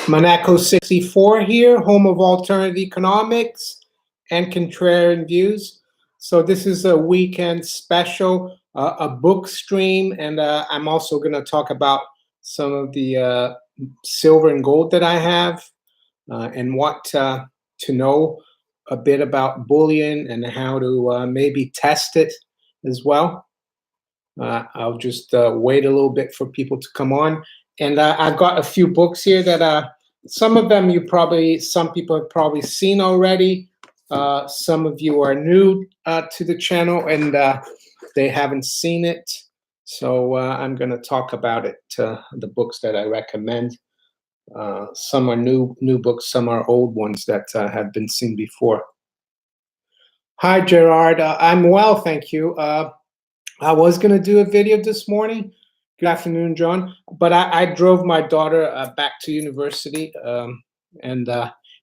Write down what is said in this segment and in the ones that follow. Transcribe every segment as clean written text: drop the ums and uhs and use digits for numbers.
Maneco64 here, home of alternative economics and contrarian views. So this is a weekend special, a book stream, and I'm also going to talk about some of the silver and gold that I have and what to know a bit about bullion and how to maybe test it as well. I'll just wait a little bit for people to come on. And I've got a few books here that some of them some people have probably seen already. Some of you are new to the channel and they haven't seen it. So I'm going to talk about it, the books that I recommend. Some are new books, some are old ones that have been seen before. Hi, Gerard. I'm well, thank you. I was going to do a video this morning. Good afternoon, John. But I drove my daughter back to university, and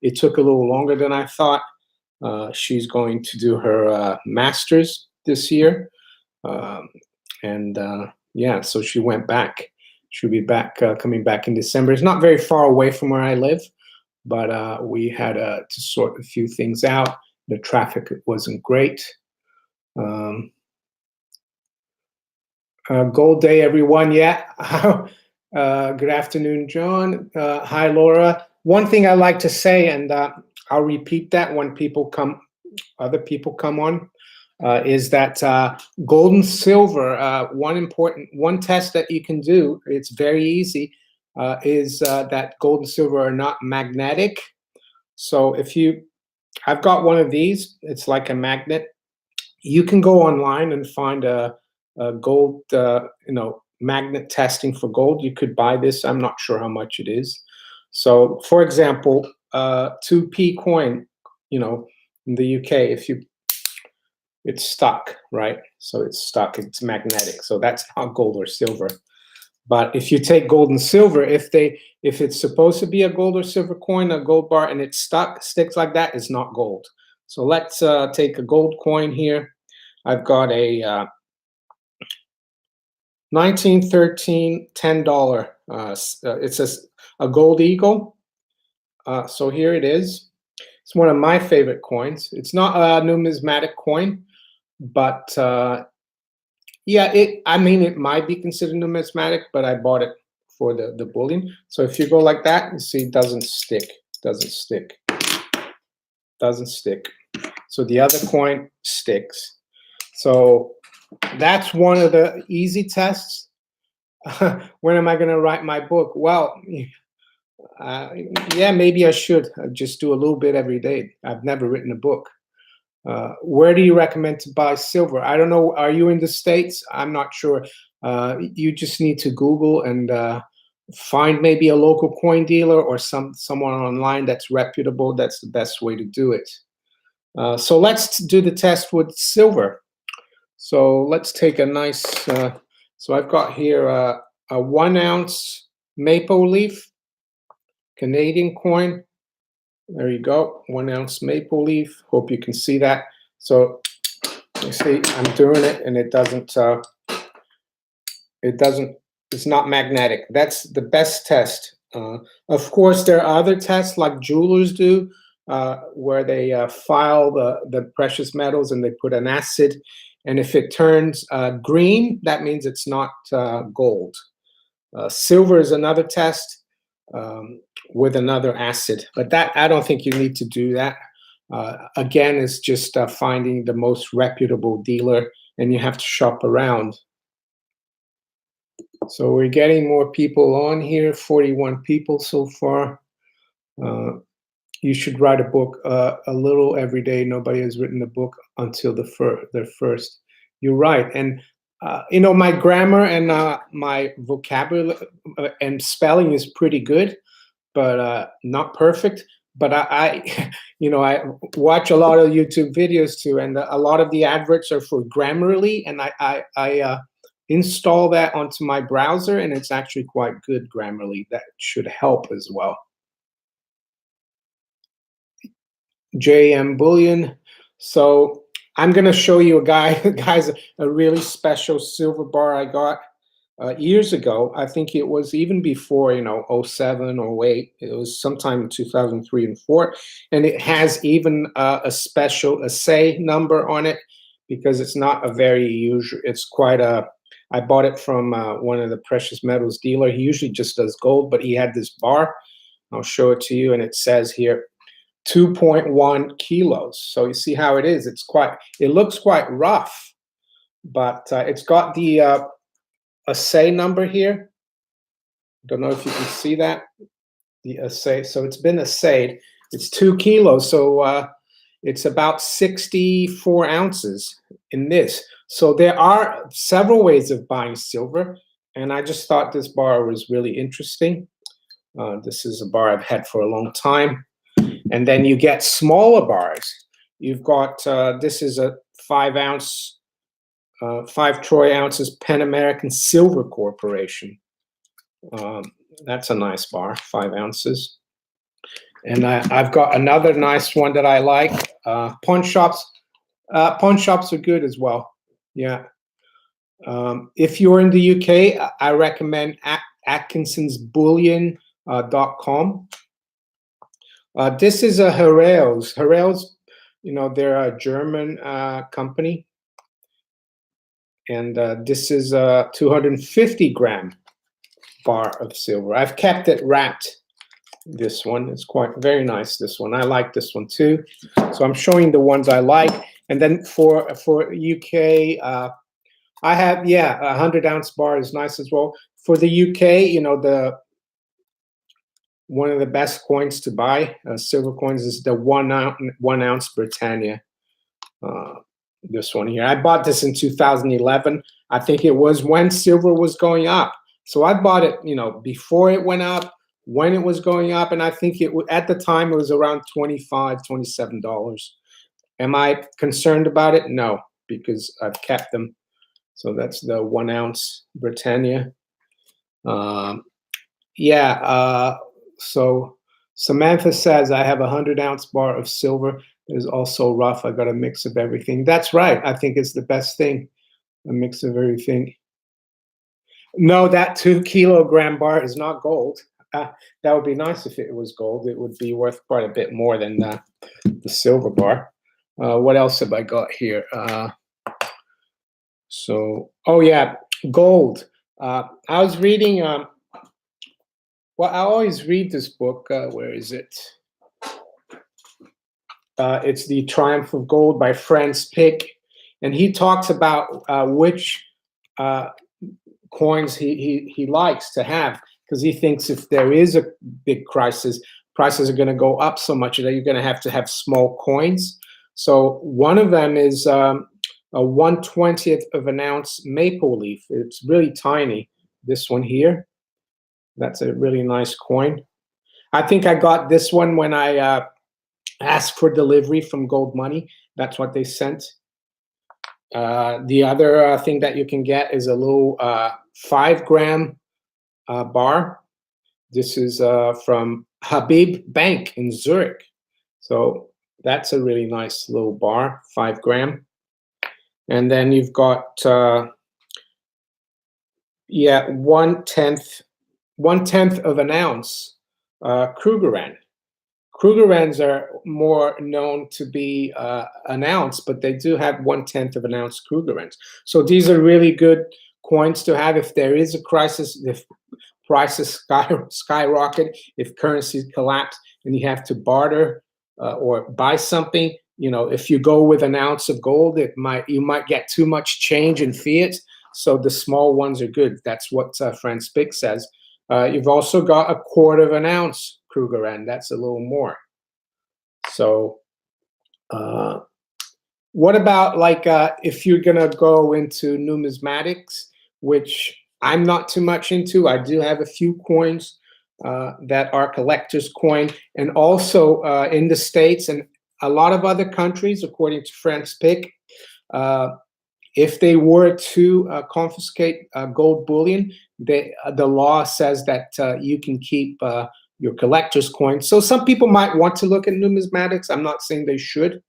it took a little longer than I thought. She's going to do her master's this year. Yeah, so she went back. She'll be back, coming back in December. It's not very far away from where I live, but we had to sort a few things out. The traffic wasn't great. Gold day, everyone. Yeah. Good afternoon, John. Hi, Laura. One thing I like to say, and I'll repeat that when other people come on, is that gold and silver, one test that you can do, it's very easy, is that gold and silver are not magnetic. So I've got one of these, it's like a magnet. You can go online and find a gold, magnet testing for gold. You could buy this. I'm not sure how much it is. So, for example, 2p coin, in the UK, it's stuck, right? So it's stuck. It's magnetic. So that's not gold or silver. But if you take gold and silver, if it's supposed to be a gold or silver coin, a gold bar, and it's sticks like that, it's not gold. So let's take a gold coin here. I've got a 1913 $10. It's a gold eagle. So here it is. It's one of my favorite coins. It's not a numismatic coin, but yeah, it might be considered numismatic, but I bought it for the bullion. So if you go like that, you see it doesn't stick. Doesn't stick. So the other coin sticks. So that's one of the easy tests. When am I going to write my book? Well, yeah, maybe I should just do a little bit every day. I've never written a book. Where do you recommend to buy silver? I don't know. Are you in the States? I'm not sure. You just need to Google and find maybe a local coin dealer or someone online that's reputable. That's the best way to do it. So let's do the test with silver. So let's take a nice, so I've got here a 1 ounce maple leaf, Canadian coin. There you go, 1 ounce maple leaf. Hope you can see that. So you see, I'm doing it and it's not magnetic. That's the best test. Of course, there are other tests like jewelers do, where they file the precious metals and they put an acid. And if it turns green, that means it's not gold. Silver is another test with another acid, but that I don't think you need to do that. Again, it's just finding the most reputable dealer, and you have to shop around. So we're getting more people on here, 41 people so far. You should write a book a little every day. Nobody has written a book until their first. You're right. And, my grammar and my vocabulary and spelling is pretty good, but not perfect. But I watch a lot of YouTube videos too, and a lot of the adverts are for Grammarly, and I install that onto my browser, and it's actually quite good, Grammarly. That should help as well. JM Bullion. So I'm going to show you guys, a really special silver bar I got. years ago. I think it was even before, you know, '07 or '08. It was sometime in 2003 and 4, and it has even a special assay number on it because it's not a very usual. It's quite a. I bought it from one of the precious metals dealer. He usually just does gold, but he had this bar. I'll show it to you, and it says here 2.1 kilos. So you see how it is. It's quite. It looks quite rough, but it's got the assay number here. Don't know if you can see that. The assay. So it's been assayed. It's 2 kilos. So it's about 64 ounces in this. So there are several ways of buying silver, and I just thought this bar was really interesting. This is a bar I've had for a long time. And then you get smaller bars. You've got, this is a 5 ounce, 5 troy ounces Pan American Silver Corporation. That's a nice bar, 5 ounces. And I've got another nice one that I like. Pawn shops are good as well. Yeah. If you're in the UK, I recommend AtkinsonsBullion.com. This is a ETHEREUM. ETHEREUM, you know, they're a German company. And this is a 250 gram bar of silver. I've kept it wrapped. This one is quite very nice. This one, I like this one too. So I'm showing the ones I like. And then for UK, I have, yeah, a 100 ounce bar is nice as well. For the UK, you know, one of the best coins to buy, silver coins, is the 1 ounce Britannia. This one here. I bought this in 2011. I think it was when silver was going up. So I bought it, you know, before it went up, when it was going up, and I think it at the time it was around $25, $27. Am I concerned about it? No, because I've kept them. So that's the 1 ounce Britannia. So Samantha says, I have a 100 ounce bar of silver. It is also rough. I got a mix of everything. That's right. I think it's the best thing, a mix of everything. No, that 2 kilogram bar is not gold. That would be nice if it was gold. It would be worth quite a bit more than the silver bar. What else have I got here? Oh yeah, gold. I was reading, well, I always read this book. Where is it? It's The Triumph of Gold by Franz Pick. And he talks about which coins he likes to have, because he thinks if there is a big crisis, prices are going to go up so much that you're going to have small coins. So one of them is a 1/20th of an ounce maple leaf. It's really tiny. This one here, that's a really nice coin. I think I got this one when I asked for delivery from Gold Money. That's what they sent. The other thing that you can get is a little 5 gram bar. This is from Habib Bank in Zurich. So that's a really nice little bar, 5 gram. And then you've got, yeah, 1/10 of an ounce Krugerrand. Krugerrands are more known to be an ounce, but they do have 1/10 of an ounce Krugerrands. So these are really good coins to have if there is a crisis, if prices skyrocket, if currencies collapse and you have to barter or buy something. You know, if you go with an ounce of gold, you might get too much change in fiat. So the small ones are good. That's what Franz Pick says. You've also got 1/4 of an ounce Krugerrand. That's a little more. So what about like if you're gonna go into numismatics, which I'm not too much into. I do have a few coins that are collector's coin, and also in the States and a lot of other countries, according to Franz Pick, if they were to confiscate gold bullion, the law says that you can keep your collector's coin. So some people might want to look at numismatics. I'm not saying they should.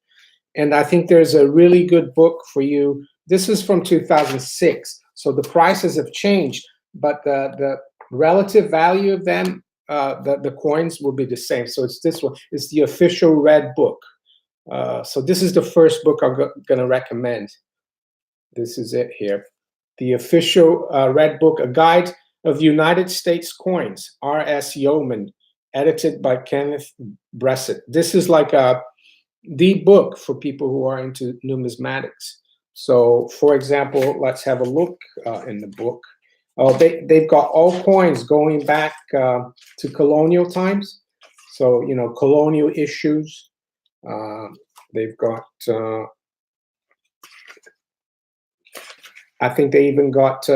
And I think there's a really good book for you. This is from 2006. So the prices have changed. but the relative value of them, the coins will be the same. So it's this one. It's the official red book. So this is the first book I'm going to recommend. This is it here. The official red book, A Guide of United States Coins, R.S. Yeoman, edited by Kenneth Bressett. This is like the book for people who are into numismatics. So, for example, let's have a look in the book. Oh, they've got all coins going back to colonial times. So, you know, colonial issues. They've got, I think they even got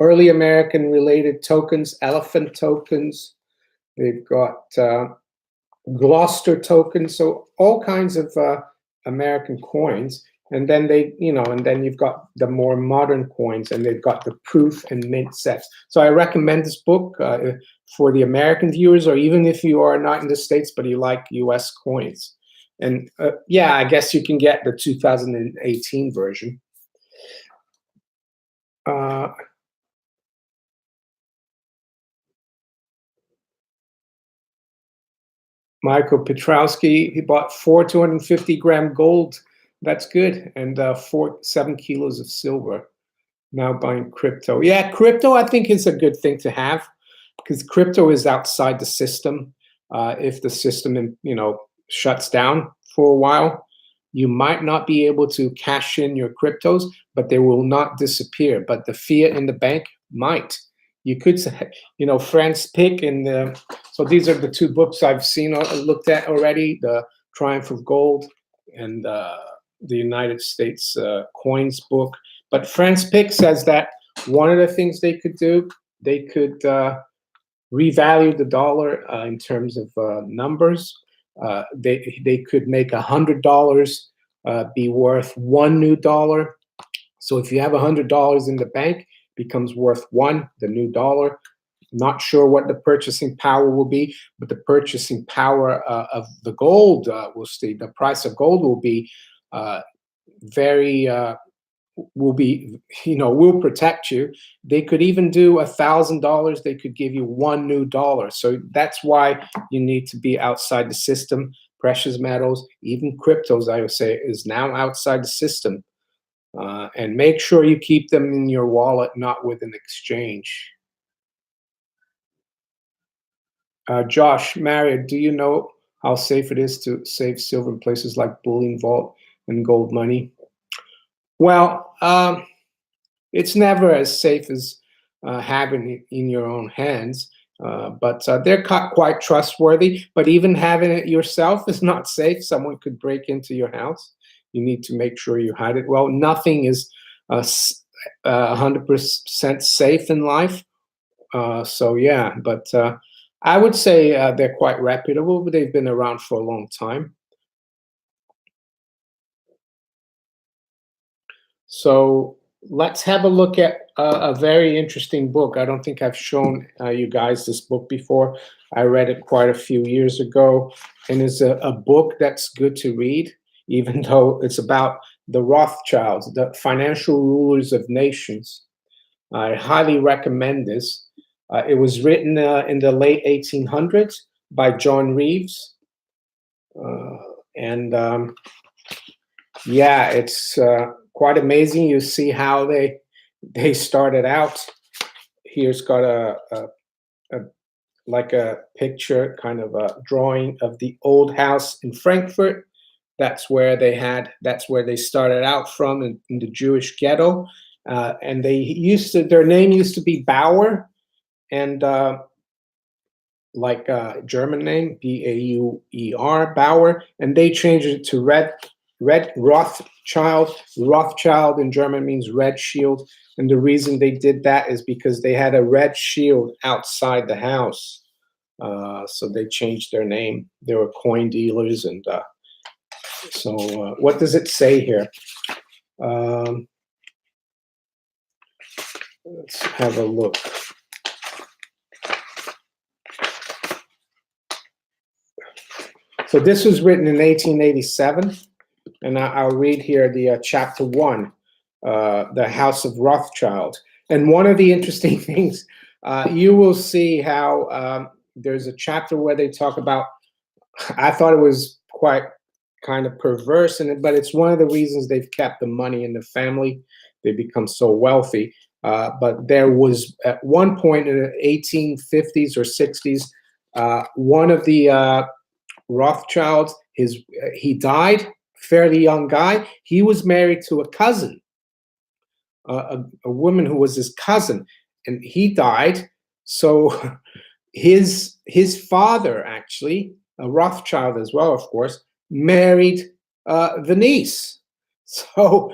early American related tokens, elephant tokens. They've got Gloucester tokens. So all kinds of American coins. And then and then you've got the more modern coins, and they've got the proof and mint sets. So I recommend this book for the American viewers, or even if you are not in the States, but you like US coins. And yeah, I guess you can get the 2018 version. Michael Petrowski, he bought 4 250-gram gold. That's good. And 7 kilos of silver. Now buying crypto. Yeah, crypto I think is a good thing to have, because crypto is outside the system. If the system, shuts down for a while, you might not be able to cash in your cryptos, but they will not disappear. But the fiat in the bank might. You could say, Franz Pick and so these are the two books I've seen looked at already: the Triumph of Gold and the United States Coins book. But Franz Pick says that one of the things they could do, they could revalue the dollar in terms of numbers. They could make $100 be worth one new dollar. So if you have $100 in the bank, becomes worth one, the new dollar. Not sure what the purchasing power will be, but the purchasing power of the gold will stay. The price of gold will be will protect you. They could even do $1,000. They could give you one new dollar. So that's why you need to be outside the system. Precious metals, even cryptos, I would say, is now outside the system. And make sure you keep them in your wallet, not with an exchange. Josh, Marriott, do you know how safe it is to save silver in places like Bullion Vault and Gold Money? Well, it's never as safe as having it in your own hands, but they're quite trustworthy. But even having it yourself is not safe. Someone could break into your house. You need to make sure you hide it well. Nothing is 100% safe in life. So yeah, but I would say they're quite reputable, but they've been around for a long time. So let's have a look at a very interesting book. I don't think I've shown you guys this book before. I read it quite a few years ago, and it's a book that's good to read, even though it's about the Rothschilds, the financial rulers of nations. I highly recommend this. It was written in the late 1800s by John Reeves. Yeah, it's quite amazing. You see how they started out. Here's got like a picture, kind of a drawing of the old house in Frankfurt. That's where they started out from in the Jewish ghetto. And their name used to be Bauer, and like German name, Bauer, Bauer, and they changed it to Red Rothschild. Rothschild in German means red shield, and the reason they did that is because they had a red shield outside the house. So they changed their name. They were coin dealers, and so what does it say here? Let's have a look. So this was written in 1887, and I'll read here the chapter 1, the House of Rothschild. And one of the interesting things, you will see how there's a chapter where they talk about, I thought it was quite kind of perverse, but it's one of the reasons they've kept the money in the family. They become so wealthy. But there was at one point in the 1850s or 60s, one of the Rothschilds, he died, fairly young guy. He was married to a cousin, a woman who was his cousin, and he died. So his father, actually, a Rothschild as well, of course, married the niece. So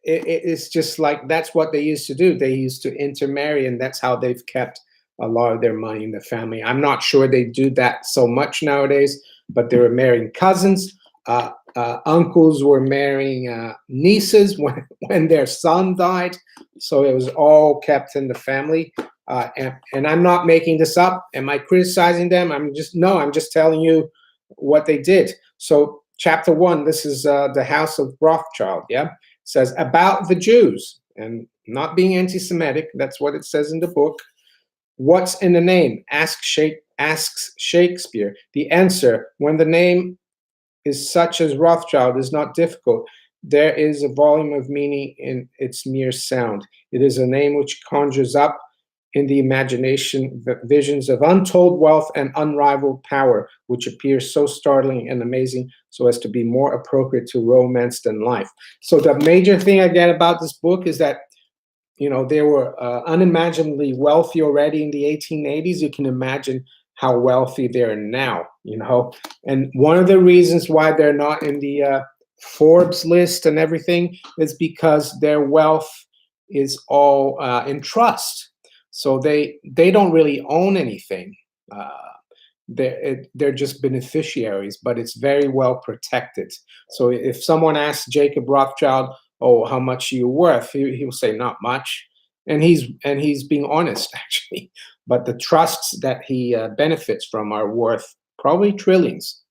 it's just like that's what they used to do. They used to intermarry, and that's how they've kept a lot of their money in the family. I'm not sure they do that so much nowadays, but they were marrying cousins. Uncles were marrying nieces when their son died. So it was all kept in the family. And I'm not making this up. Am I criticizing them? I'm just telling you what they did. So chapter 1, this is the House of Rothschild, yeah? Says about the Jews, and not being anti-Semitic, that's what it says in the book. What's in the name? Asks Shakespeare. The answer, when the name is such as Rothschild, is not difficult. There is a volume of meaning in its mere sound. It is a name which conjures up in the imagination visions of untold wealth and unrivaled power, which appears so startling and amazing so as to be more appropriate to romance than life. So the major thing I get about this book is that, you know, they were unimaginably wealthy already in the 1880s. You can imagine how wealthy they're now, you know. And one of the reasons why they're not in the Forbes list and everything is because their wealth is all in trust. So they don't really own anything. They're just beneficiaries, but it's very well protected. So if someone asks Jacob Rothschild, "Oh, how much are you worth?" He'll say, "Not much," and he's being honest actually. But the trusts that he benefits from are worth probably trillions.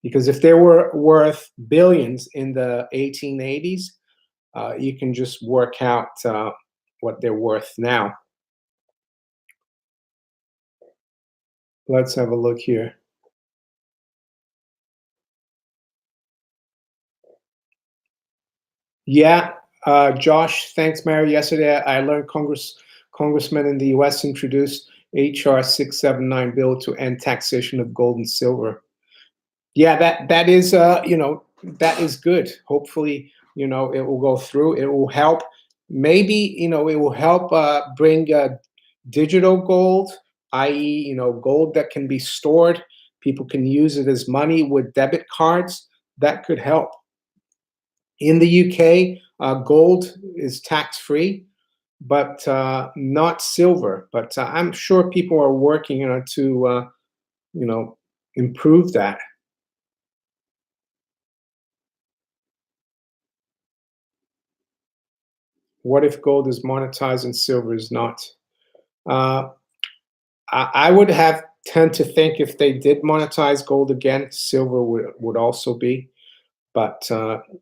Because if they were worth billions in the 1880s, you can just work out what they're worth now. Let's have a look here. Yeah, Josh, thanks, Mary. Yesterday, I learned congressmen in the U.S. introduced HR 679 bill to end taxation of gold and silver. Yeah, that is that is good. Hopefully, it will go through. It will help. Maybe it will help bring digital gold, i.e., gold that can be stored. People can use it as money with debit cards. That could help. In the UK, gold is tax-free, but not silver. But I'm sure people are working to improve that. What if gold is monetized and silver is not? Uh, I would tend to think if they did monetize gold again, silver would also be. But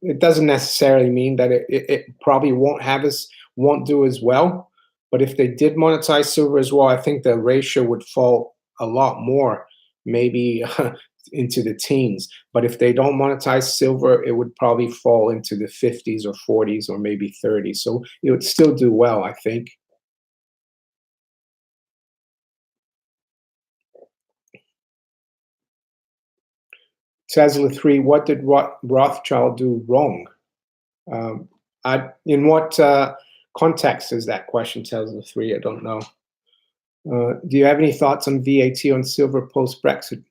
it doesn't necessarily mean that it probably won't do as well. But if they did monetize silver as well, I think the ratio would fall a lot more, maybe into the teens. But if they don't monetize silver, it would probably fall into the 50s or 40s or maybe 30s. So it would still do well, I think. Tesla 3, what did Rothschild do wrong? In what context is that question, Tesla 3? I don't know. Do you have any thoughts on VAT on silver post-Brexit?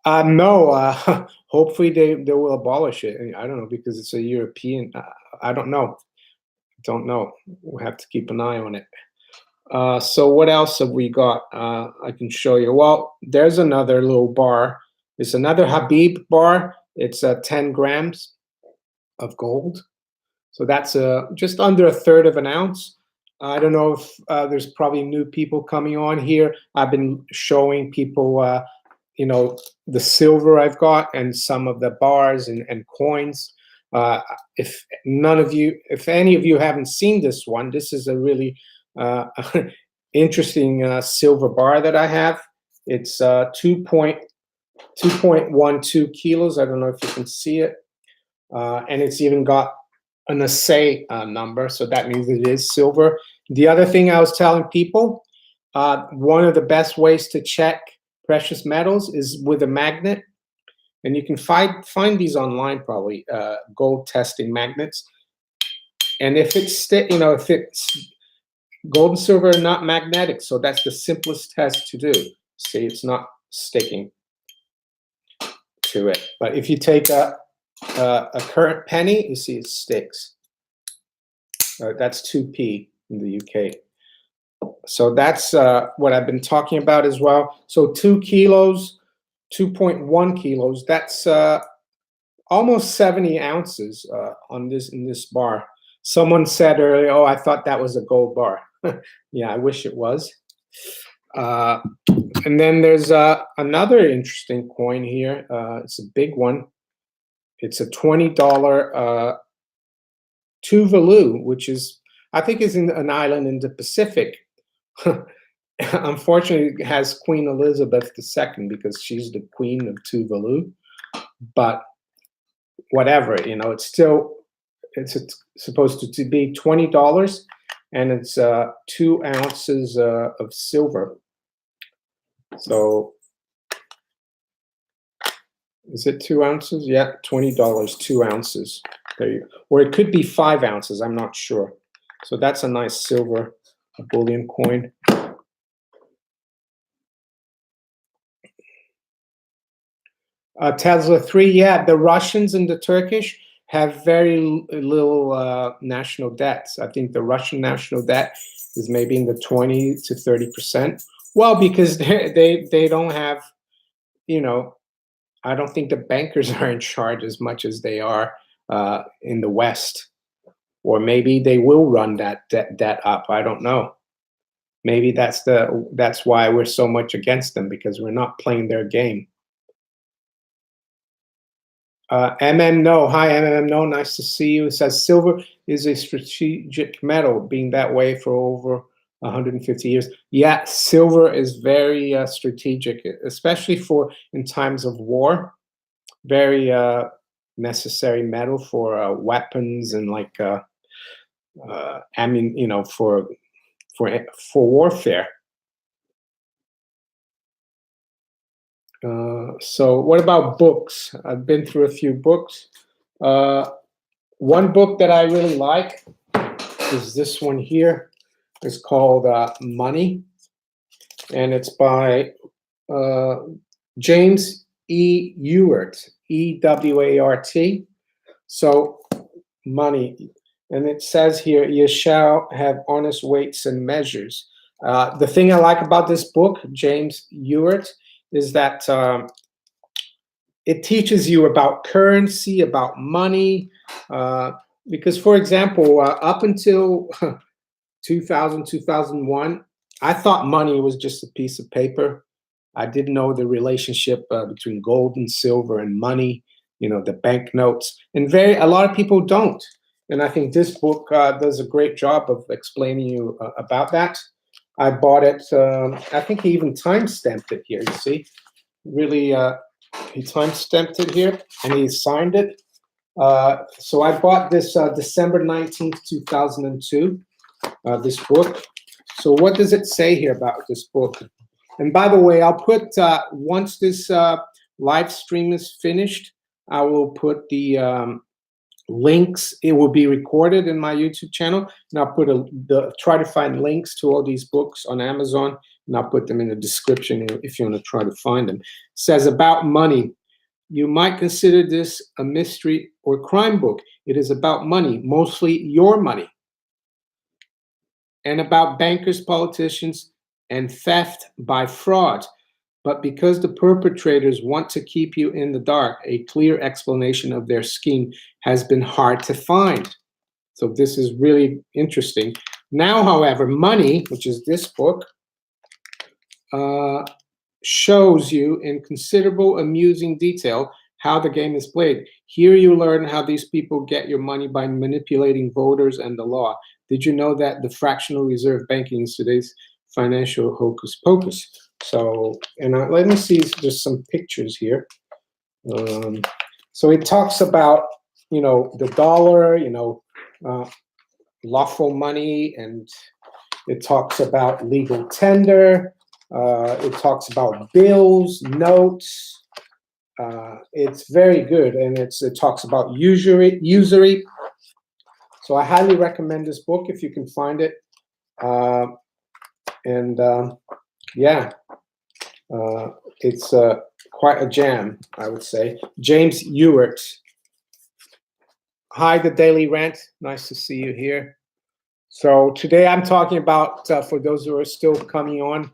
No. Hopefully they will abolish it. I don't know, because it's a European. I don't know. Don't know. We'll have to keep an eye on it. So what else have we got? I can show you. Well, there's another little bar. It's another Habib bar. It's 10 grams of gold. So that's just under a third of an ounce. I don't know if there's probably new people coming on here. I've been showing people, the silver I've got and some of the bars and coins. If any of you haven't seen this one, this is a really interesting silver bar that I have. It's 2.12 kilos. I don't know if you can see it. And it's even got an assay number, so that means it is silver. The other thing I was telling people, one of the best ways to check precious metals is with a magnet. And you can find these online probably, gold testing magnets. And if it's if it's gold and silver are not magnetic, so that's the simplest test to do. See, it's not sticking to it. But if you take a current penny, you see it sticks. That's 2p in the UK. So that's what I've been talking about as well. So 2 kilos, 2.1 kilos. That's almost 70 ounces in this bar. Someone said earlier, "Oh, I thought that was a gold bar." Yeah, I wish it was. And then there's another interesting coin here. It's a big one. It's a $20 Tuvalu, which is, I think, is in an island in the Pacific. Unfortunately, it has Queen Elizabeth II because she's the queen of Tuvalu. But whatever, it's supposed to be $20, and it's 2 ounces of silver. So is it 2 ounces? Yeah, $20, 2 ounces. There you go. Or it could be 5 ounces. I'm not sure. So that's a nice silver bullion coin. Tesla 3, yeah, the Russians and the Turkish have very little national debts. I think the Russian national debt is maybe in the 20 to 30%. Well, because they don't have, I don't think the bankers are in charge as much as they are in the West. Or maybe they will run that debt up. I don't know. Maybe that's why we're so much against them, because we're not playing their game. MM No, hi MM No, nice to see you. It says silver is a strategic metal, being that way for over 150 years. Yeah, silver is very strategic, especially in times of war. Very necessary metal for weapons and for warfare. So what about books? I've been through a few books. One book that I really like is this one here. It's called Money, and it's by James E. Ewart, E-W-A-R-T. So Money, and it says here, you shall have honest weights and measures. The thing I like about this book, James Ewart, is that it teaches you about currency, about money, because, for example, up until 2000, 2001, I thought money was just a piece of paper. I didn't know the relationship between gold and silver and money, the banknotes, and a lot of people don't. And I think this book does a great job of explaining you about that. I bought it. I think he even time-stamped it here. You see, really, he time-stamped it here, and he signed it. So I bought this December 19th, 2002. This book. So what does it say here about this book? And by the way, I'll put once this live stream is finished, I will put the links. It will be recorded in my YouTube channel, and I'll put try to find links to all these books on Amazon, and I'll put them in the description if you want to try to find them. It says about money. You might consider this a mystery or crime book. It is about money, mostly your money, and about bankers, politicians, and theft by fraud. But because the perpetrators want to keep you in the dark, a clear explanation of their scheme has been hard to find. So this is really interesting. Now, however, Money, which is this book, shows you in considerable amusing detail how the game is played. Here you learn how these people get your money by manipulating voters and the law. Did you know that the fractional reserve banking is today's financial hocus pocus? So, and let me see, there's some pictures here. So it talks about, the dollar, lawful money, and it talks about legal tender. It talks about bills, notes. It's very good, and it talks about usury. So I highly recommend this book if you can find it. It's quite a jam, I would say. James Ewert. Hi, the Daily Rant. Nice to see you here. So today I'm talking about, for those who are still coming on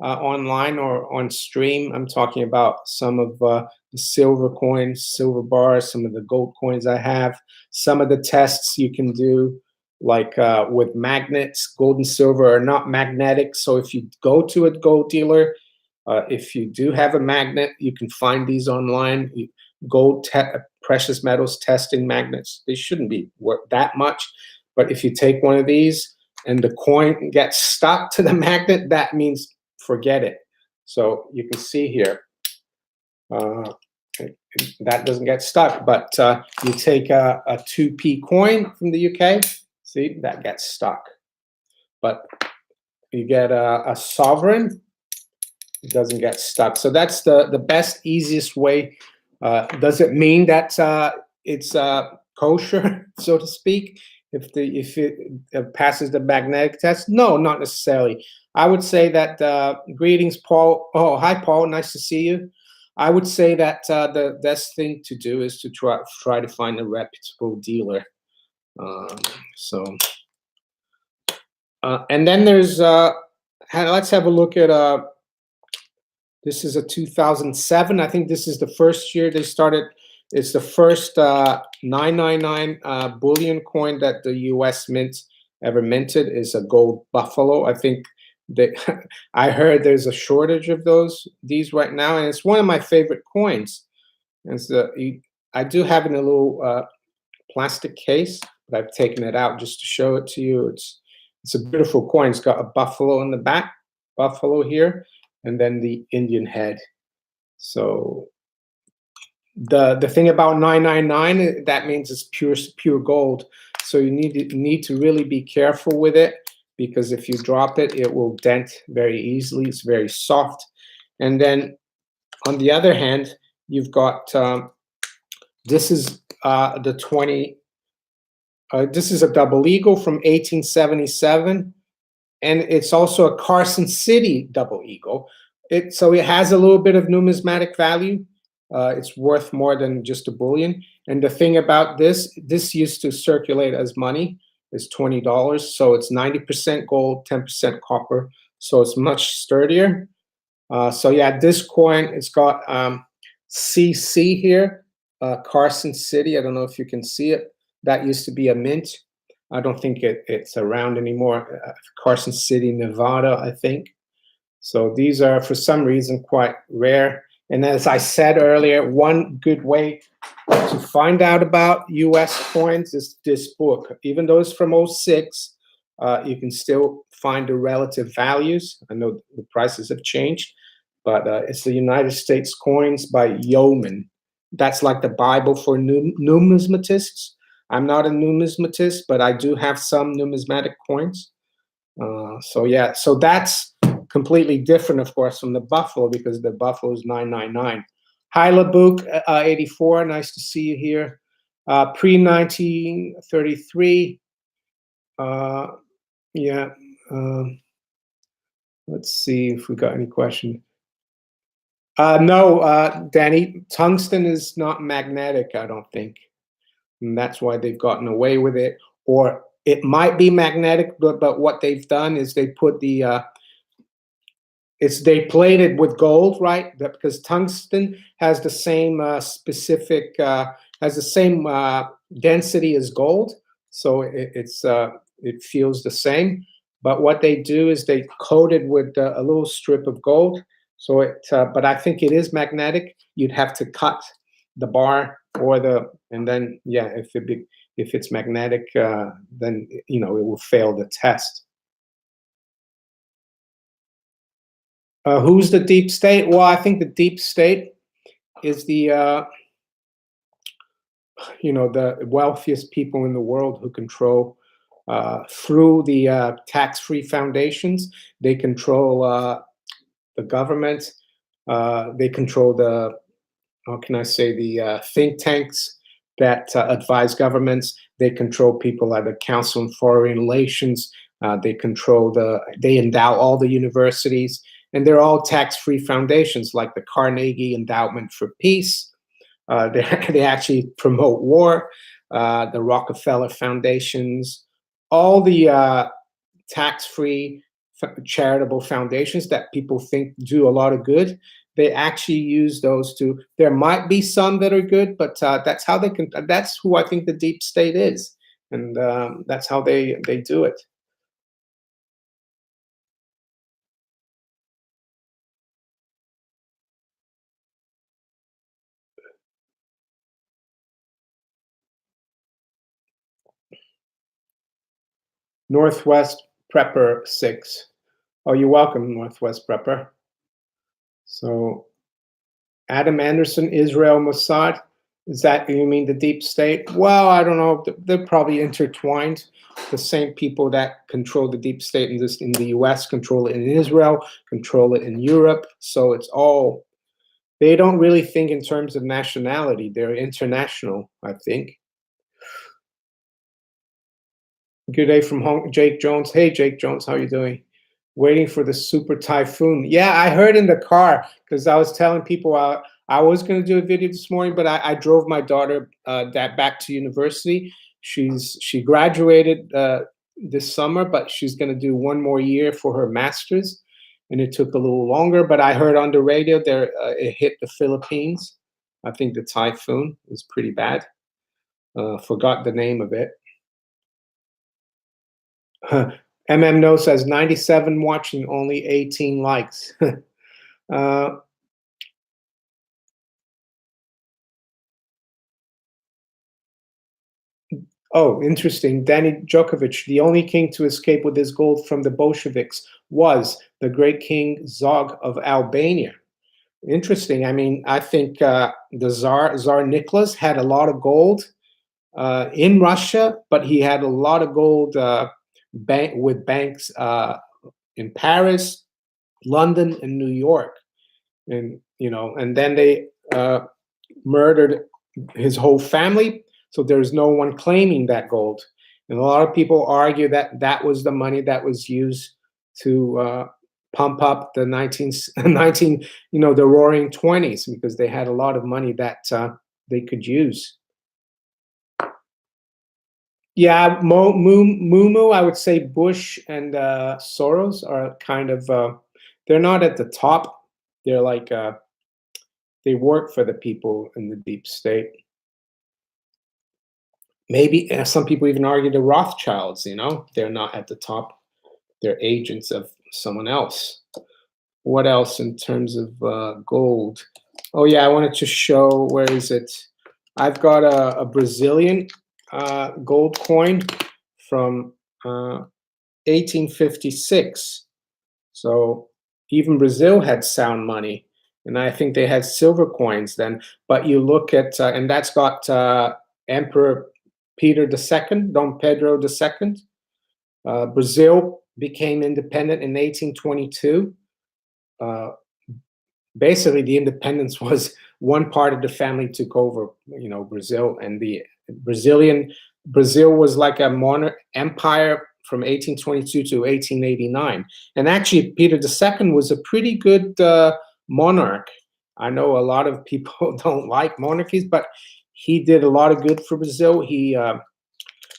online or on stream, I'm talking about some of the silver coins, silver bars, some of the gold coins I have, some of the tests you can do, like with magnets. Gold and silver are not magnetic. So if you go to a gold dealer, if you do have a magnet, you can find these online. Gold, precious metals testing magnets. They shouldn't be worth that much. But if you take one of these and the coin gets stuck to the magnet, that means forget it. So you can see here, that doesn't get stuck. But you take a 2p coin from the UK, see, that gets stuck. But you get a sovereign, it doesn't get stuck. So that's the best, easiest way. Does it mean that it's kosher, so to speak, if it passes the magnetic test? No, not necessarily. I would say that greetings, Paul. Oh, hi, Paul. Nice to see you. I would say that the best thing to do is to try to find a reputable dealer. And then there's let's have a look at. This is a 2007. I think this is the first year they started. It's the first 999 bullion coin that the U.S. Mint ever minted. Is a gold buffalo. I think I heard there's a shortage of these right now, and it's one of my favorite coins. And I do have it in a little plastic case, but I've taken it out just to show it to you. It's a beautiful coin. It's got a buffalo in the back, buffalo here, and then the Indian head. So the thing about 999, that means it's pure gold. So you need to really be careful with it, because if you drop it, it will dent very easily. It's very soft. And then on the other hand, you've got this is the 20. This is a double eagle from 1877. And it's also a Carson City double eagle. So it has a little bit of numismatic value. It's worth more than just a bullion. And the thing about this used to circulate as money. It's $20. So it's 90% gold, 10% copper. So it's much sturdier. So yeah, this coin, it's got CC here, Carson City. I don't know if you can see it. That used to be a mint. I don't think it's around anymore. Carson City, Nevada, I think. So these are, for some reason, quite rare. And as I said earlier, one good way to find out about U.S. coins is this book. Even though it's from 06, you can still find the relative values. I know the prices have changed, but it's the United States Coins by Yeoman. That's like the Bible for numismatists. I'm not a numismatist, but I do have some numismatic coins. So yeah, so that's completely different, of course, from the buffalo, because the buffalo is 999. Hi, Labook 84. Nice to see you here. Pre-1933. Yeah. Let's see if we got any question. No, Danny, tungsten is not magnetic, I don't think. And that's why they've gotten away with it. Or it might be magnetic, but what they've done is they put they played it with gold, right? Because tungsten has the same has the same density as gold, so it feels the same. But what they do is they coat it with a little strip of gold. So but I think it is magnetic. You'd have to cut the bar or and then yeah, if it's magnetic, then it will fail the test. Who's the deep state? Well, I think the deep state is the the wealthiest people in the world who control through the tax-free foundations. They control the government. They control how can I say, the think tanks that advise governments. They control people like the Council on Foreign Relations. They endow all the universities, and they're all tax-free foundations like the Carnegie Endowment for Peace. They actually promote war. The Rockefeller Foundations, all the tax-free charitable foundations that people think do a lot of good. They actually use those to. There might be some that are good, but that's how they can. That's who I think the deep state is, and that's how they do it. Northwest Prepper 6. Oh, you're welcome, Northwest Prepper. So, Adam Anderson, Israel Mossad. Is that, you mean the deep state? Well, I don't know. They're probably intertwined. The same people that control the deep state in the US control it in Israel, control it in Europe. So it's all, they don't really think in terms of nationality. They're international, I think. Good day from Jake Jones. Hey, Jake Jones, how you doing? Waiting for the super typhoon. Yeah, I heard in the car because I was telling people I was going to do a video this morning, but I drove my daughter back to university. She graduated this summer, but she's going to do one more year for her master's, and it took a little longer. But I heard on the radio there it hit the Philippines. I think the typhoon was pretty bad. Forgot the name of it. MM No says 97 watching, only 18 likes. Oh, interesting. Danny Djokovic, the only king to escape with his gold from the Bolsheviks was the great King Zog of Albania. Interesting. I mean, I think the Tsar Nicholas had a lot of gold in Russia, but he had a lot of gold with banks in Paris, London, and New York, and and then they murdered his whole family. So there's no one claiming that gold, and a lot of people argue that that was the money that was used to pump up the 19, the Roaring 20s, because they had a lot of money that they could use. Yeah, Mumu, I would say Bush and Soros are kind of, they're not at the top. They're like, they work for the people in the deep state. Maybe some people even argue the Rothschilds, they're not at the top. They're agents of someone else. What else in terms of gold? Oh yeah, I wanted to show, where is it? I've got a Brazilian gold coin from 1856. So even Brazil had sound money, and I think they had silver coins then. But you look at, and that's got Emperor Peter II, Dom Pedro II. Brazil became independent in 1822. Basically, the independence was one part of the family took over, Brazil, and the Brazil was like a monarch empire from 1822 to 1889. And actually, Peter II was a pretty good monarch. I know a lot of people don't like monarchies, but he did a lot of good for Brazil.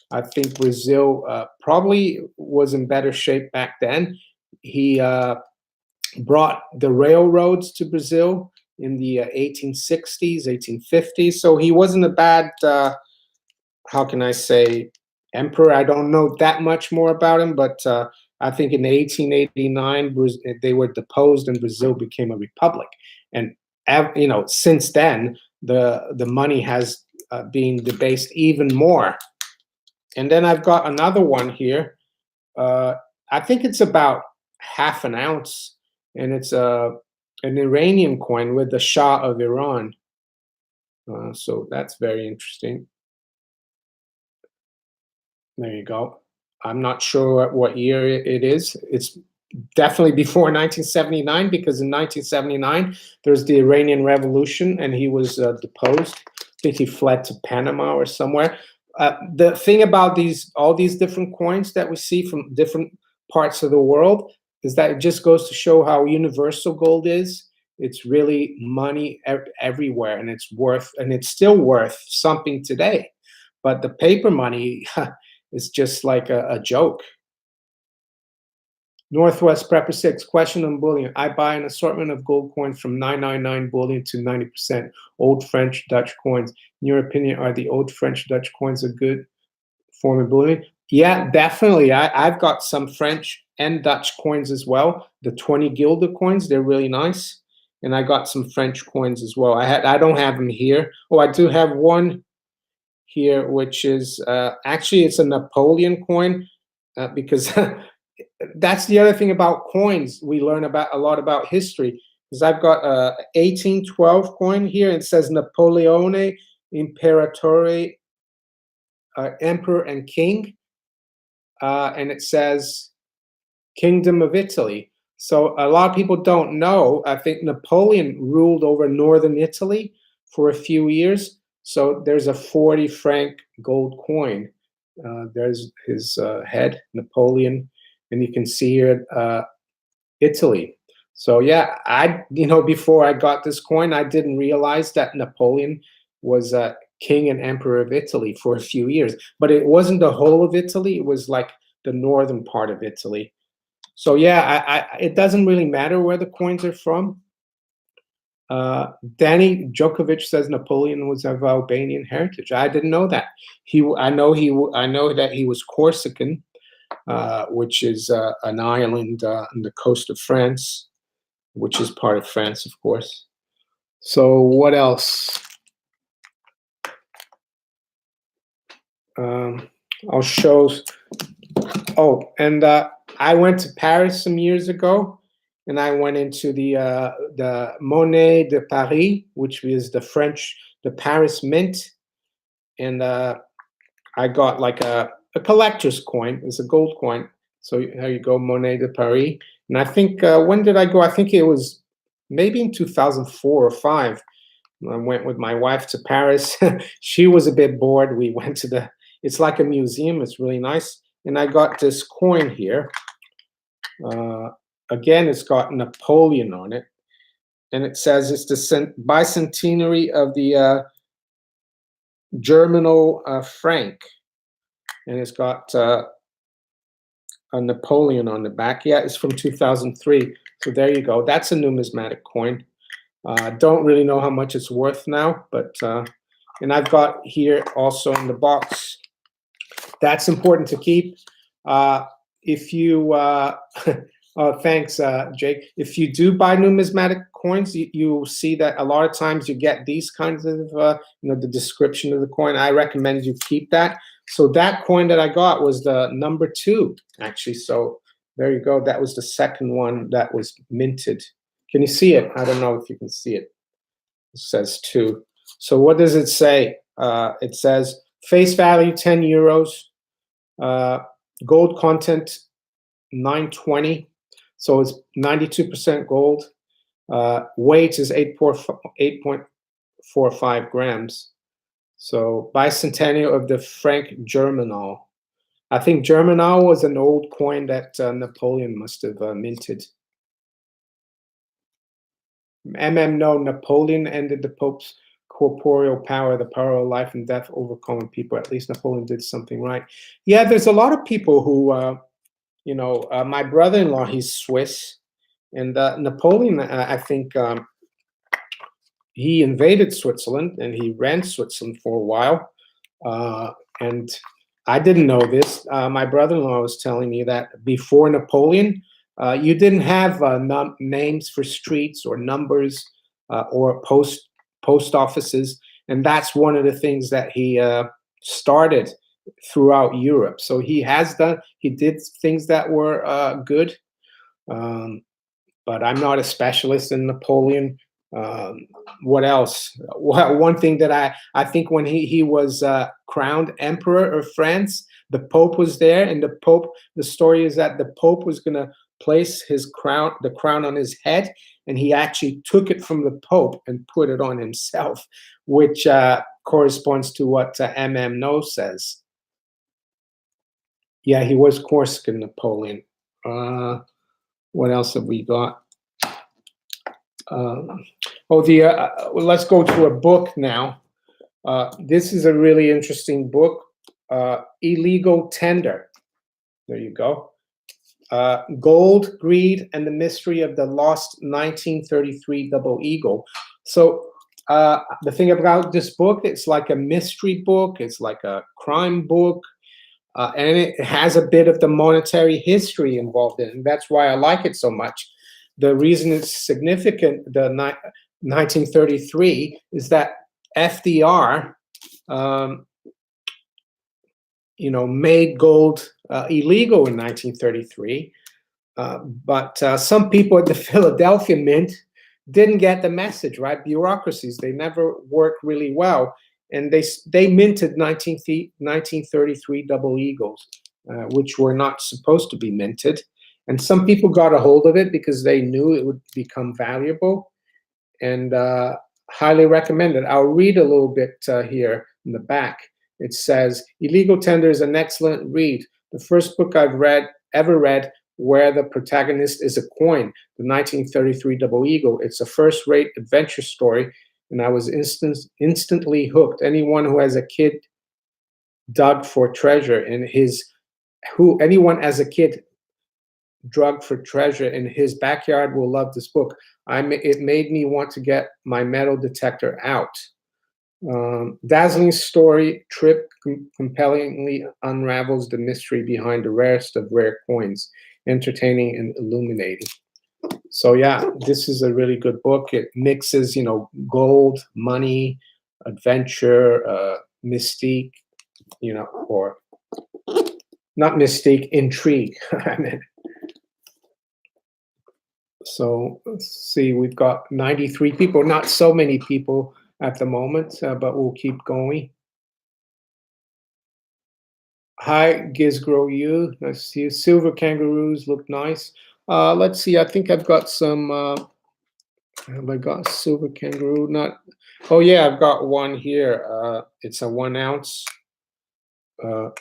I think Brazil probably was in better shape back then. He brought the railroads to Brazil in the 1860s, 1850s. So he wasn't a bad, how can I say, emperor. I don't know that much more about him, but I think in 1889, they were deposed and Brazil became a republic. And you know, since then, the money has been debased even more. And then I've got another one here. I think it's about half an ounce, and it's an Iranian coin with the Shah of Iran. So that's very interesting. There you go. I'm not sure what year it is. It's definitely before 1979, because in 1979 there's the Iranian Revolution and he was deposed. I think he fled to Panama or somewhere. The thing about all these different coins that we see from different parts of the world is that it just goes to show how universal gold is. It's really money everywhere, and it's still worth something today. But the paper money is just like a joke. Northwest Prepper 6, question on bullion. I buy an assortment of gold coins from 999 bullion to 90% old French Dutch coins. In your opinion, are the old French Dutch coins a good form of bullion? Yeah, definitely. I've got some French and Dutch coins as well. The 20 guilder coins, they're really nice. And I got some French coins as well. I don't have them here. Oh, I do have one here, which is actually it's a Napoleon coin, because that's the other thing about coins. We learn about a lot about history, because I've got a 1812 coin here. It says Napoleone Imperatore, Emperor and King, and it says Kingdom of Italy. So a lot of people don't know. I think Napoleon ruled over northern Italy for a few years. So there's a 40 franc gold coin. There's his head, Napoleon, and you can see here Italy. So yeah, before I got this coin, I didn't realize that Napoleon was king and emperor of Italy for a few years. But it wasn't the whole of Italy. It was like the northern part of Italy. So yeah, it doesn't really matter where the coins are from. Danny Djokovic says Napoleon was of Albanian heritage. I didn't know that. I know that he was Corsican, which is an island on the coast of France, which is part of France, of course. So what else? I'll show. Oh, and I went to Paris some years ago, and I went into the Monnaie de Paris, which is the Paris Mint, and I got like a collector's coin. It's a gold coin. So here you go, Monnaie de Paris. And I think when did I go? I think it was maybe in 2004 or 5. I went with my wife to Paris. She was a bit bored. We went to it's like a museum. It's really nice. And I got this coin here. Again, it's got Napoleon on it. And it says it's the bicentenary of the Germinal franc. And it's got a Napoleon on the back. Yeah, it's from 2003. So there you go. That's a numismatic coin. Don't really know how much it's worth now, but and I've got here also in the box. That's important to keep. If you thanks, Jake. If you do buy numismatic coins, you see that a lot of times you get these kinds of the description of the coin. I recommend you keep that. So that coin that I got was the number 2, actually. So there you go. That was the second one that was minted. Can you see it? I don't know if you can see it. It says 2. So what does it say? It says face value 10 euros, gold content 920. So it's 92% gold. Weight is 8.45 grams. So bicentennial of the franc Germinal. I think Germinal was an old coin that Napoleon must have minted. No, Napoleon ended the Pope's corporeal power, the power of life and death over common people. At least Napoleon did something right. Yeah, there's a lot of people who, my brother-in-law, he's Swiss, and Napoleon, I think he invaded Switzerland and he ran Switzerland for a while. And I didn't know this. My brother-in-law was telling me that before Napoleon, you didn't have names for streets or numbers. or post offices, and that's one of the things that he started throughout Europe. So he did things that were good, but I'm not a specialist in Napoleon. What else? Well, one thing that I think when he was crowned emperor of France, the Pope was there, and the story is that the Pope was going to place the crown on his head, and he actually took it from the Pope and put it on himself, which corresponds to what No says. Yeah, he was Corsican Napoleon. What else have we got? Let's go to a book now. This is a really interesting book, Illegal Tender. There you go. Gold, Greed, and the Mystery of the Lost 1933 Double Eagle. So the thing about this book, it's like a mystery book. It's like a crime book. And it has a bit of the monetary history involved in it. And that's why I like it so much. The reason it's significant, the 1933, is that FDR, made gold illegal in 1933. But some people at the Philadelphia Mint didn't get the message, right? Bureaucracies, they never work really well. And they minted 1933 double eagles, which were not supposed to be minted. And some people got a hold of it because they knew it would become valuable, and highly recommend it. I'll read a little bit here in the back. It says, Illegal Tender is an excellent read. The first book I've ever read where the protagonist is a coin, the 1933 Double Eagle. It's a first-rate adventure story, and I was instantly hooked. Anyone who has a kid dug for treasure anyone as a kid dug for treasure in his backyard will love this book. It made me want to get my metal detector out. Dazzling story, Trip compellingly unravels the mystery behind the rarest of rare coins, entertaining and illuminating. So yeah, this is a really good book. It mixes, gold, money, adventure, mystique, or not mystique, intrigue. So let's see, we've got 93 people, not so many people at the moment, but we'll keep going. Hi, Gizgrow you. Nice to see you. Silver kangaroos look nice. Let's see, I think I've got some, have I got silver kangaroo? Oh yeah, I've got one here. It's a 1 ounce, $1,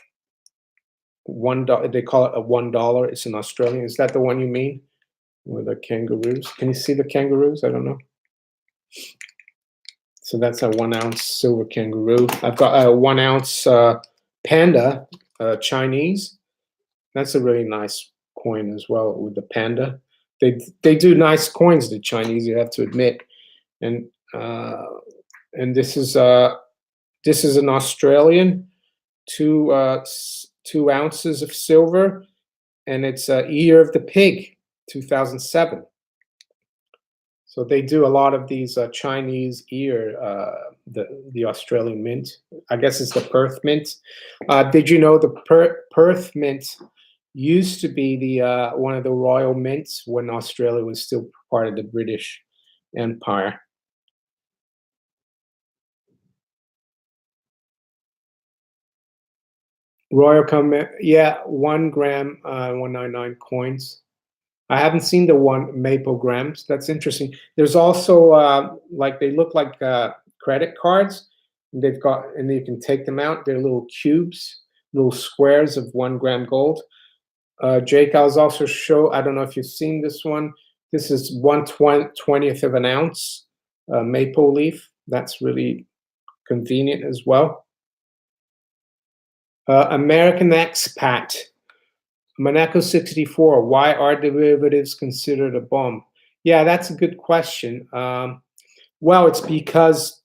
they call it a $1. It's in Australian. Is that the one you mean? With the kangaroos. Can you see the kangaroos? I don't know. So that's a 1 ounce silver kangaroo. I've got a 1 ounce panda, Chinese. That's a really nice coin as well with the panda. They do nice coins, the Chinese, you have to admit. And this is an Australian, 2 ounces of silver, and it's Year of the Pig, 2007. So they do a lot of these Chinese ear, the Australian mint. I guess it's the Perth mint. Did you know the Perth mint used to be the one of the royal mints when Australia was still part of the British Empire? Royal Mint, yeah, 1 gram, 199 coins. I haven't seen the 1 maple grams. That's interesting. There's also they look like credit cards. And you can take them out. They're little cubes, little squares of 1 gram gold. Jake, I was also I don't know if you've seen this one. This is 1/20th of an ounce maple leaf. That's really convenient as well. American expat. maneco64, why are derivatives considered a bomb? Yeah, that's a good question. Well, it's because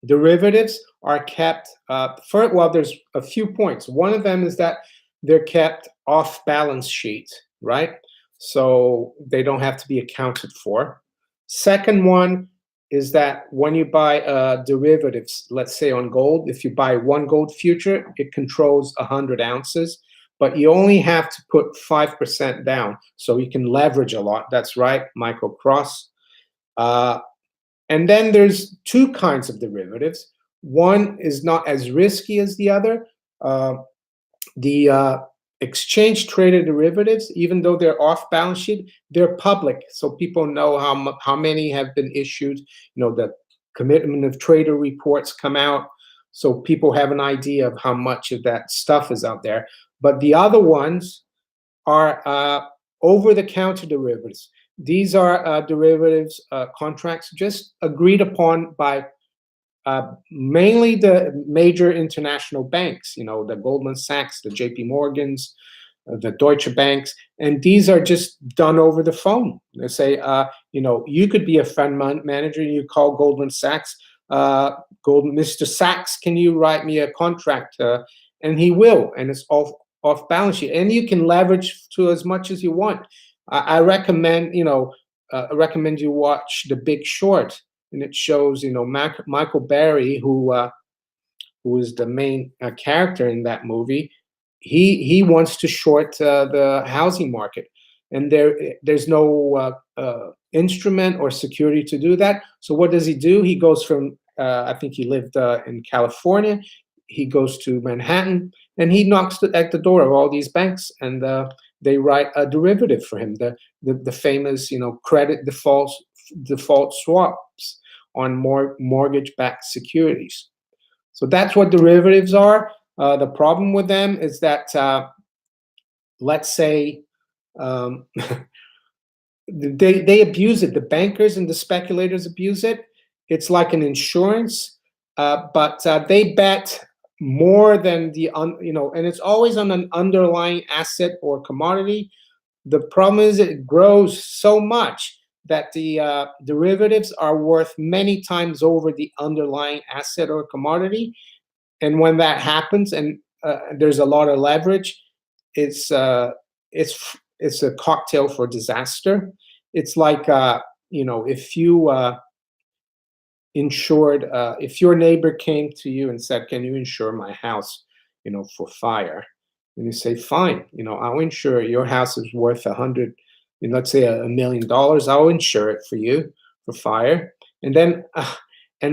derivatives are kept, there's a few points. One of them is that they're kept off balance sheet, right? So they don't have to be accounted for. Second one is that when you buy derivatives, let's say on gold, if you buy one gold future, it controls 100 ounces, but you only have to put 5% down, so you can leverage a lot. That's right, Michael Cross. And then there's two kinds of derivatives. One is not as risky as the other. The exchange traded derivatives, even though they're off balance sheet, they're public, so people know how many have been issued. You know, the commitment of trader reports come out, so people have an idea of how much of that stuff is out there. But the other ones are over-the-counter derivatives. These are derivatives contracts just agreed upon by mainly the major international banks, you know, the Goldman Sachs, the JP Morgans, the Deutsche Banks, and these are just done over the phone. They say, you know, you could be a fund manager, and you call Goldman Sachs, Mr. Sachs, can you write me a contract? And he will, and it's off balance sheet, and you can leverage to as much as you want. I recommend, you know, recommend you watch The Big Short, and it shows, you know, Michael Berry, who is the main character in that movie. He wants to short the housing market, and there's no instrument or security to do that. So what does he do? He goes from I think he lived in California. He goes to Manhattan, and he knocks at the door of all these banks, and they write a derivative for him, the famous, you know, credit default swaps on mortgage-backed securities. So that's what derivatives are. The problem with them is that, let's say, they abuse it. The bankers and the speculators abuse it. It's like an insurance, but they bet more than the, you know, and it's always on an underlying asset or commodity. The problem is it grows so much that the derivatives are worth many times over the underlying asset or commodity. And when that happens, and there's a lot of leverage, it's a cocktail for disaster. It's like, you know, if you insured, if your neighbor came to you and said, "Can you insure my house, you know, for fire?" And you say, "Fine, you know, I'll insure it. Your house is worth let's say $1 million. I'll insure it for you for fire." And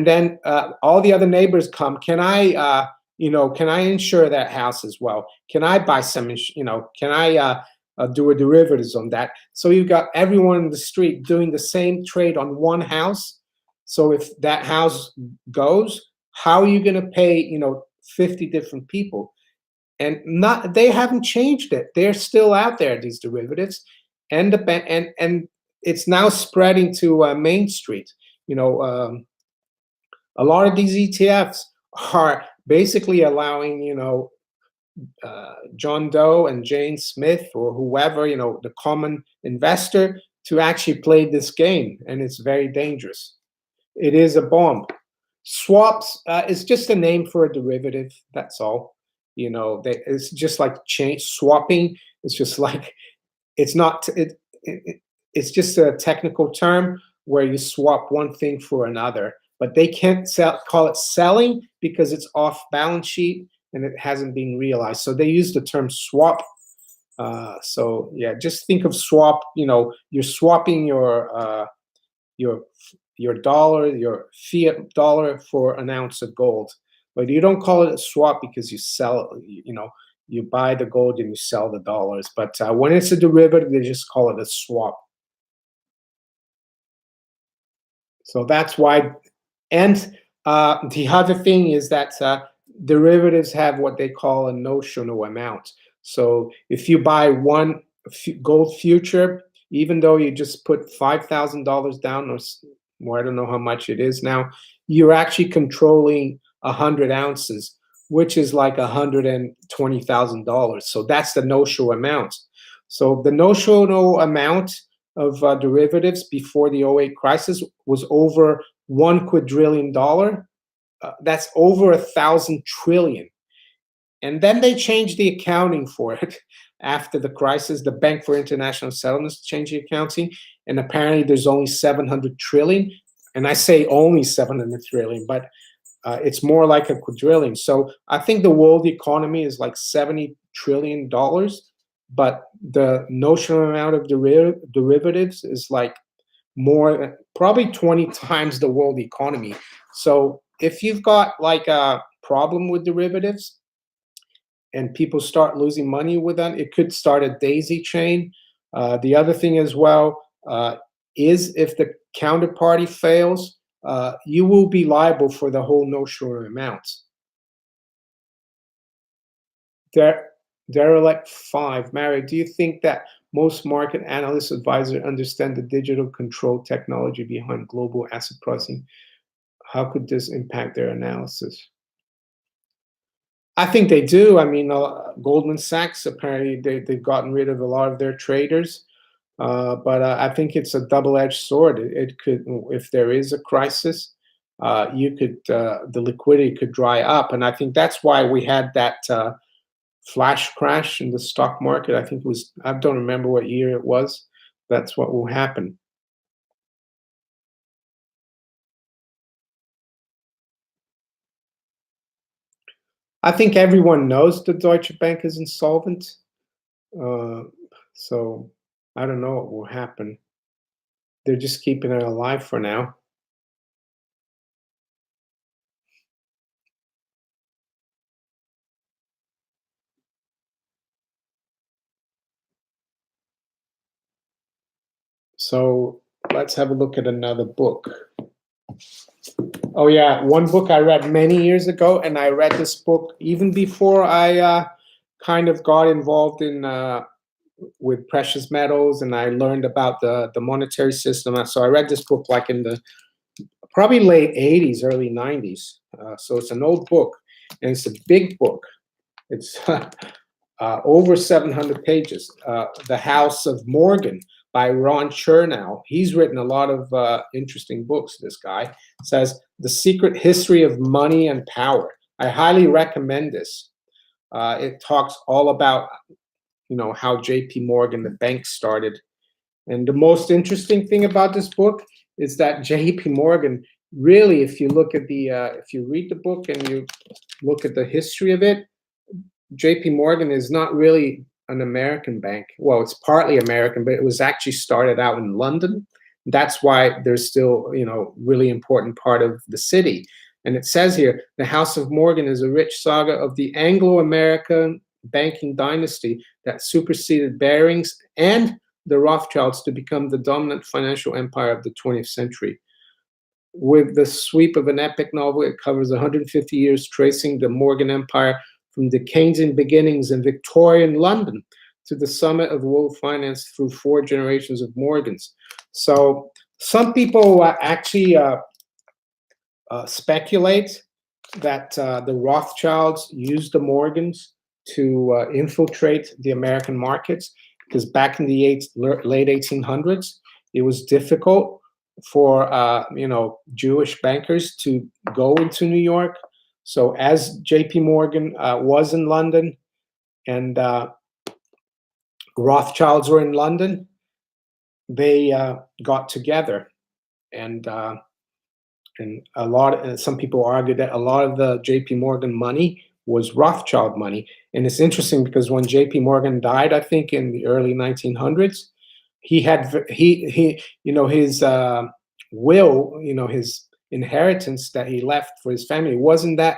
then all the other neighbors come. Can I, you know, can I insure that house as well? Can I buy some, you know, can I do a derivatives on that? So you've got everyone in the street doing the same trade on one house. So if that house goes, how are you going to pay, you know, 50 different people? And they haven't changed it. They're still out there, these derivatives, and and it's now spreading to Main Street. You know, a lot of these ETFs are basically allowing, you know, John Doe and Jane Smith or whoever, you know, the common investor, to actually play this game, and it's very dangerous. It is a bomb. Swaps is just a name for a derivative. That's all. You know, it's just like swapping. It's just like, it's not. It's just a technical term where you swap one thing for another. But they can't call it selling because it's off balance sheet and it hasn't been realized. So they use the term swap. So yeah, just think of swap. You know, you're swapping your dollar, your fiat dollar, for an ounce of gold. But you don't call it a swap because you sell, you know, you buy the gold and you sell the dollars. But when it's a derivative, they just call it a swap. So that's why. And the other thing is that derivatives have what they call a notional amount. So if you buy one gold future, even though you just put $5,000 down, or more, I don't know how much it is now, you're actually controlling 100 ounces, which is like $120,000. So that's the notional amount. So the notional amount of derivatives before the '08 crisis was over $1 quadrillion. That's over 1,000 trillion. And then they changed the accounting for it. after the crisis, the Bank for International Settlements changed the accounting, and apparently there's only 700 trillion. And I say only 700 trillion, but it's more like a quadrillion. So I think the world economy is like $70 trillion, but the notional amount of derivatives is like more, probably 20 times the world economy. So if you've got like a problem with derivatives and people start losing money with them, it could start a daisy chain. The other thing as well is if the counterparty fails, you will be liable for the whole notional amount. Derelict 5, Mary, do you think that most market analysts, advisors understand the digital control technology behind global asset pricing? How could this impact their analysis? I think they do. I mean, Goldman Sachs, apparently they've gotten rid of a lot of their traders. But I think it's a double-edged sword. It could, if there is a crisis, the liquidity could dry up. And I think that's why we had that flash crash in the stock market. I think it was, I don't remember what year it was. That's what will happen. I think everyone knows the Deutsche Bank is insolvent. So I don't know what will happen. They're just keeping it alive for now. So let's have a look at another book. Oh yeah, one book I read many years ago, and I read this book even before I kind of got involved in with precious metals, and I learned about the monetary system. So I read this book like in the probably late 80s, early 90s. So it's an old book, and it's a big book. It's over 700 pages. The House of Morgan by Ron Chernow. He's written a lot of interesting books, this guy. It says, The Secret History of Money and Power. I highly recommend this. It talks all about, how J.P. Morgan, the bank, started. And the most interesting thing about this book is that J.P. Morgan, really, if you look at if you read the book and you look at the history of it, J.P. Morgan is not really an American bank. Well, it's partly American, but it was actually started out in London. That's why they're still, really important part of the city. And it says here, the House of Morgan is a rich saga of the Anglo-American banking dynasty that superseded Barings and the Rothschilds to become the dominant financial empire of the 20th century. With the sweep of an epic novel, it covers 150 years tracing the Morgan Empire from the Keynesian beginnings in Victorian London to the summit of world finance through 4 generations of Morgans. So some people actually speculate that the Rothschilds used the Morgans to infiltrate the American markets, because back in the late 1800s, it was difficult for Jewish bankers to go into New York. So as J.P. Morgan was in London and Rothschilds were in London, they got together, and some people argue that a lot of the J.P. Morgan money was Rothschild money. And it's interesting because when J.P. Morgan died, I think in the early 1900s, his will, his inheritance that he left for his family wasn't that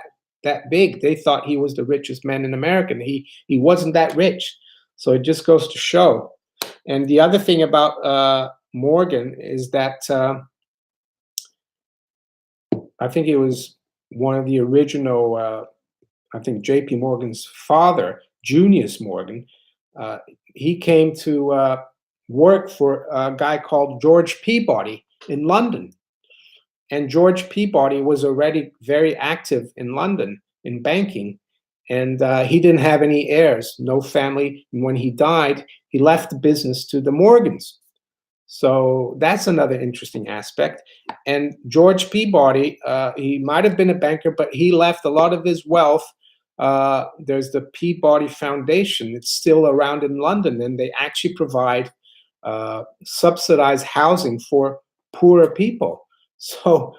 big. They thought he was the richest man in America. He wasn't that rich. So it just goes to show. And the other thing about Morgan is that I think it was one of the original, I think J.P. Morgan's father, Junius Morgan, he came to work for a guy called George Peabody in London. And George Peabody was already very active in London in banking. And he didn't have any heirs, no family. And when he died, he left the business to the Morgans. So that's another interesting aspect. And George Peabody, he might have been a banker, but he left a lot of his wealth there's the Peabody Foundation. It's still around in London, and they actually provide subsidized housing for poorer people. So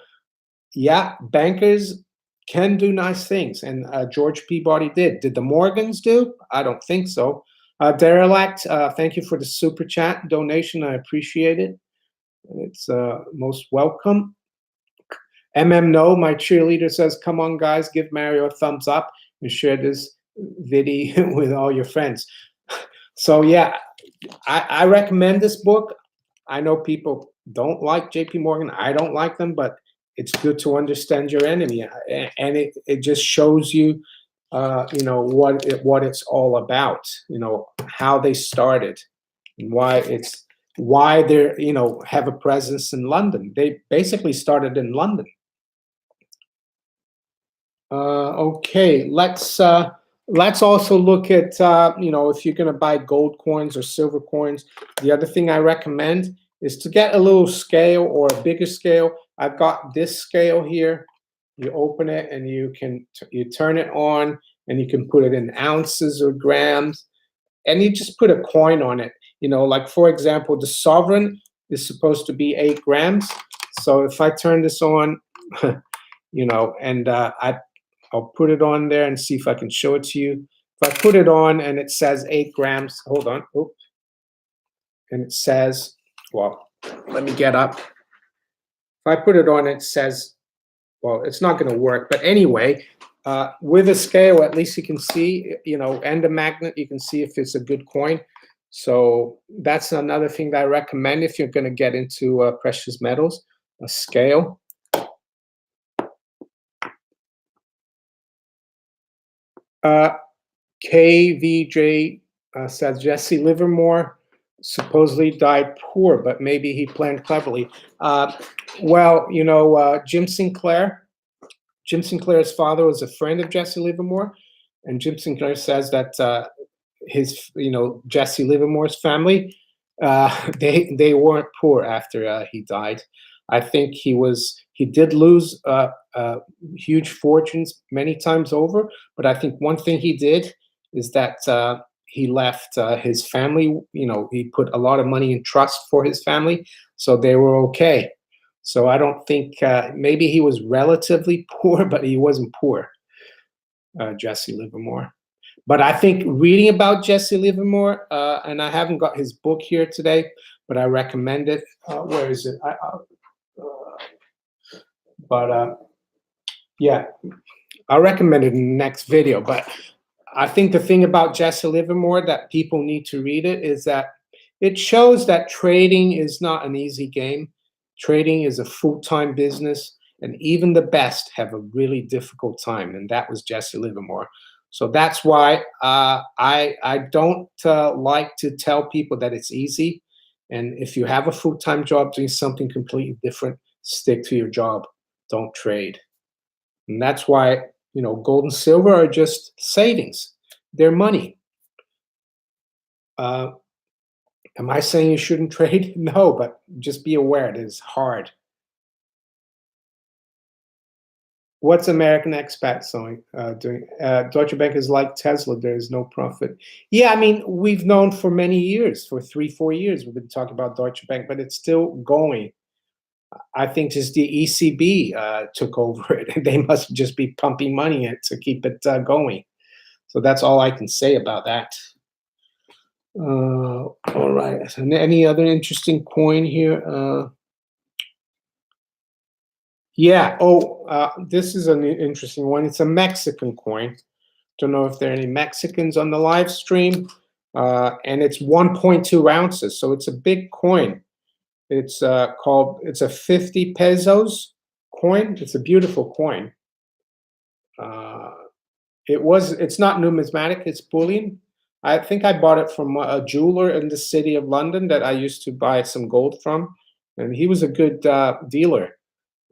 yeah, bankers can do nice things, and George Peabody did. Did the Morgans do? I don't think so. Derelict, thank you for the super chat donation. I appreciate it. It's most welcome. No, my cheerleader says, "Come on, guys, give Mario a thumbs up and share this video with all your friends." So yeah, I recommend this book. I know people don't like J.P. Morgan. I don't like them, but it's good to understand your enemy, and it just shows you, you know, what it's all about. You know, how they started, and why they're, you know, have a presence in London. They basically started in London. Okay, let's also look at, you know, if you're going to buy gold coins or silver coins. The other thing I recommend is to get a little scale or a bigger scale. I've got this scale here. You open it and you turn it on, and you can put it in ounces or grams, and you just put a coin on it. You know, like for example, the sovereign is supposed to be 8 grams. So if I turn this on, you know, and I'll put it on there and see if I can show it to you. If I put it on and it says 8 grams, hold on, oops, and it says, well, let me get up. If I put it on, it says, well, it's not going to work. But anyway, with a scale, at least you can see, you know, and a magnet, you can see if it's a good coin. So that's another thing that I recommend if you're going to get into precious metals, a scale. KVJ says Jesse Livermore supposedly died poor, but maybe he planned cleverly. Well, you know, Jim Sinclair's father was a friend of Jesse Livermore, and Jim Sinclair says that his, you know, Jesse Livermore's family, they weren't poor after he died. I think he did lose huge fortunes many times over, but I think one thing he did is that he left his family, you know, he put a lot of money in trust for his family, so they were okay. So I don't think, maybe he was relatively poor, but he wasn't poor, Jesse Livermore. But I think reading about Jesse Livermore, and I haven't got his book here today, but I recommend it. Where is it? Yeah, I'll recommend it in the next video. But I think the thing about Jesse Livermore that people need to read it is that it shows that trading is not an easy game. Trading is a full-time business, and even the best have a really difficult time, and that was Jesse Livermore. So that's why I don't like to tell people that it's easy. And if you have a full-time job doing something completely different, stick to your job. Don't trade. And that's why, you know, gold and silver are just savings. They're money. Am I saying you shouldn't trade? No, but just be aware it is hard. What's American expats doing? Deutsche Bank is like Tesla. There is no profit. Yeah, I mean, we've known for many years, for 3-4 years, we've been talking about Deutsche Bank, but it's still going. I think just the ECB took over it, and they must just be pumping money in it to keep it going. So that's all I can say about that. All right. And any other interesting coin here? Yeah. Oh, this is an interesting one. It's a Mexican coin. Don't know if there are any Mexicans on the live stream. And it's 1.2 ounces, so it's a big coin. It's it's a 50 pesos coin. It's a beautiful coin. It's not numismatic, it's bullion. I think I bought it from a jeweler in the city of London that I used to buy some gold from, and he was a good dealer.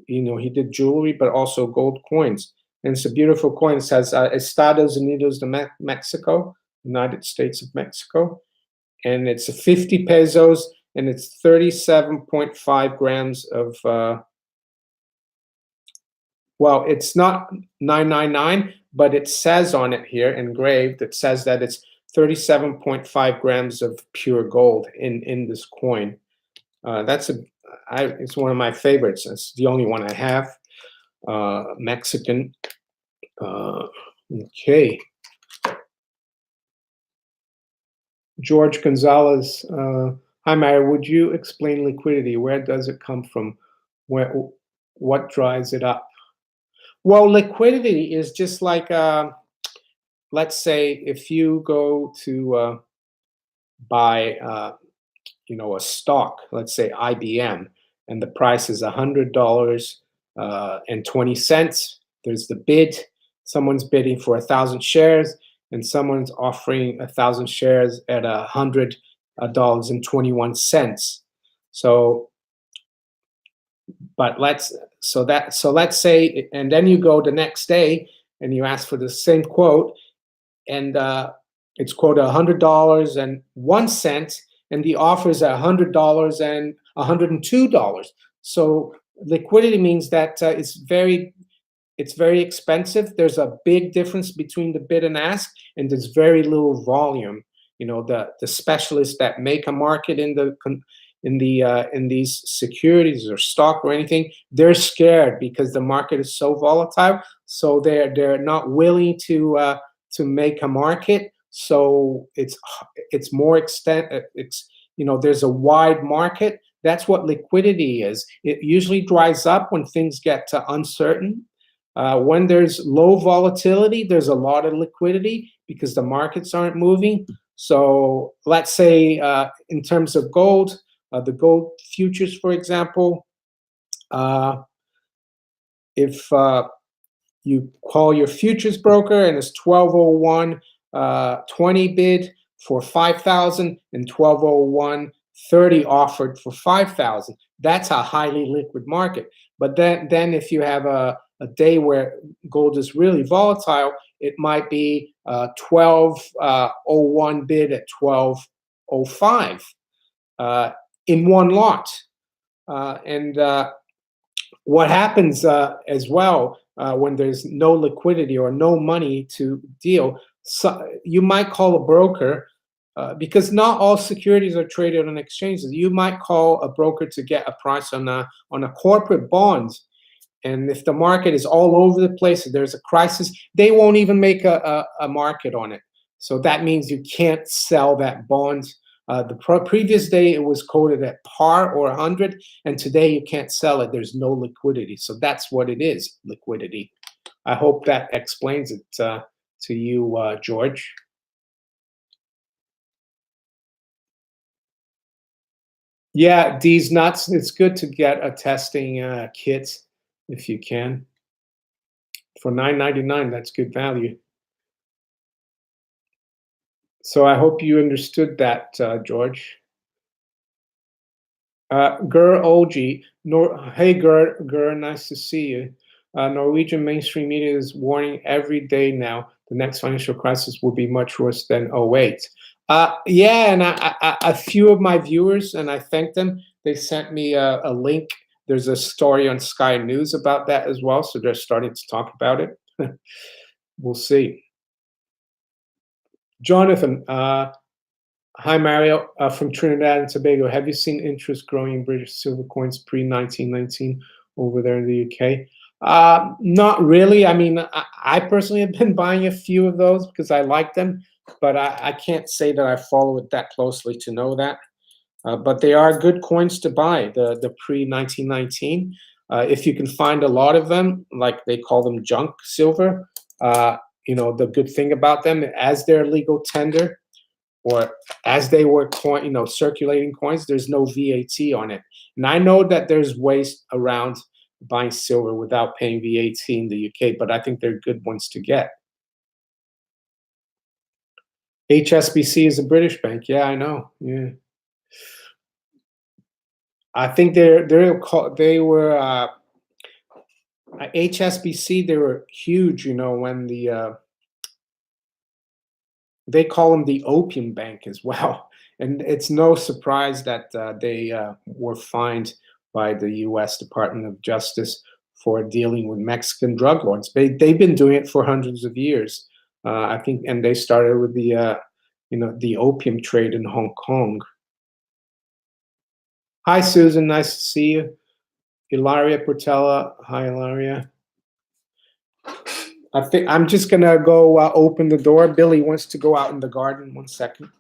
You know, he did jewelry, but also gold coins. And it's a beautiful coin. It says Estados Unidos de Mexico, United States of Mexico. And it's a 50 pesos, and it's 37.5 grams of, well, it's not 999, but it says on it here, engraved, it says that it's 37.5 grams of pure gold in this coin. It's one of my favorites. It's the only one I have. Mexican. Okay. George Gonzalez. Hi, Mary. Would you explain liquidity? Where does it come from? What drives it up? Well, liquidity is just like, let's say, if you go to buy, a stock, let's say IBM, and the price is $100.20. There's the bid. Someone's bidding for 1,000 shares, and someone's offering 1,000 shares at $100.21. So, but let's say, and then you go the next day and you ask for the same quote, and it's quoted $100.01, and the offer is at $100 and $102. So liquidity means that it's very expensive. There's a big difference between the bid and ask, and there's very little volume. The specialists that make a market in these securities or stock or anything, they're scared because the market is so volatile. So they're not willing to make a market. So it's more there's a wide market. That's what liquidity is. It usually dries up when things get uncertain. When there's low volatility, there's a lot of liquidity because the markets aren't moving. So let's say in terms of gold, the gold futures, for example, if you call your futures broker and it's 1201.20 bid for 5,000 and 1201.30 offered for 5,000, that's a highly liquid market. But then if you have a day where gold is really volatile, it might be 1201 bid at 1205 in one lot. And what happens as well when there's no liquidity or no money to deal, so you might call a broker because not all securities are traded on exchanges. You might call a broker to get a price on a corporate bond. And if the market is all over the place, if there's a crisis, they won't even make a market on it. So that means you can't sell that bond. The previous day it was quoted at par or 100, and today you can't sell it. There's no liquidity. So that's what it is, liquidity. I hope that explains it to you, George. Yeah, these nuts, it's good to get a testing kit if you can. For $9.99, that's good value. So I hope you understood that, George. Gur Olgi, hey Gur, nice to see you. Norwegian mainstream media is warning every day now the next financial crisis will be much worse than 08. Yeah, and a few of my viewers, and I thank them, they sent me a link. There's a story on Sky News about that as well, so they're starting to talk about it. We'll see. Jonathan, hi Mario, from Trinidad and Tobago. Have you seen interest growing in British silver coins pre-1919 over there in the UK? Not really. I mean, I personally have been buying a few of those because I like them, but I can't say that I follow it that closely to know that. But they are good coins to buy, the pre-1919. If you can find a lot of them, like they call them junk silver, the good thing about them, as they're legal tender, or as they were circulating coins, there's no VAT on it. And I know that there's ways around buying silver without paying VAT in the UK, but I think they're good ones to get. HSBC is a British bank. Yeah, I know. Yeah. I think they were HSBC. They were huge, when they call them the opium bank as well. And it's no surprise that they were fined by the U.S. Department of Justice for dealing with Mexican drug lords. They've been doing it for hundreds of years, I think, and they started with the opium trade in Hong Kong. Hi, Susan. Nice to see you. Ilaria Portella. Hi, Ilaria. I think I'm just gonna go open the door. Billy wants to go out in the garden. 1 second.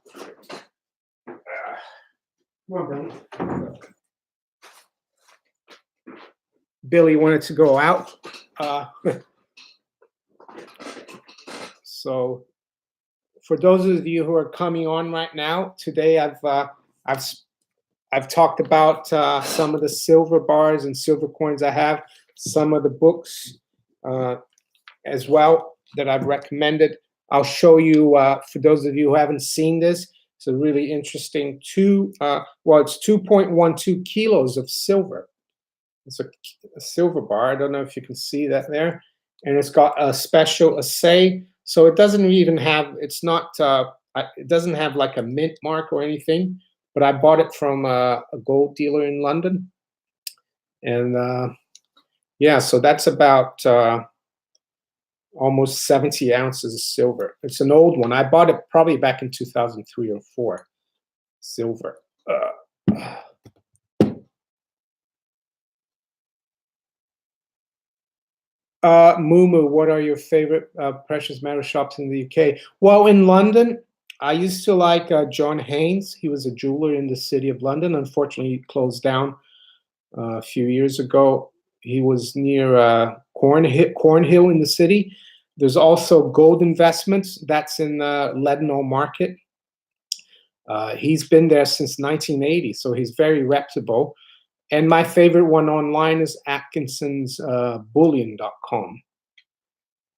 Come on, Billy. Billy wanted to go out. So, for those of you who are coming on right now, today I've talked about some of the silver bars and silver coins I have, some of the books as well that I've recommended. I'll show you, for those of you who haven't seen this, it's a really interesting it's 2.12 kilos of silver. It's a silver bar. I don't know if you can see that there. And it's got a special assay. So it doesn't even have, it doesn't have like a mint mark or anything, but I bought it from a gold dealer in London. And yeah, so that's about almost 70 ounces of silver. It's an old one. I bought it probably back in 2003 or 4. Silver. Mumu, what are your favorite precious metal shops in the UK? Well, in London, I used to like John Haynes. He was a jeweler in the city of London. Unfortunately, he closed down a few years ago. He was near Cornhill in the city. There's also Gold Investments. That's in Leadenhall Market. He's been there since 1980, so he's very reputable. And my favorite one online is AtkinsonsBullion.com.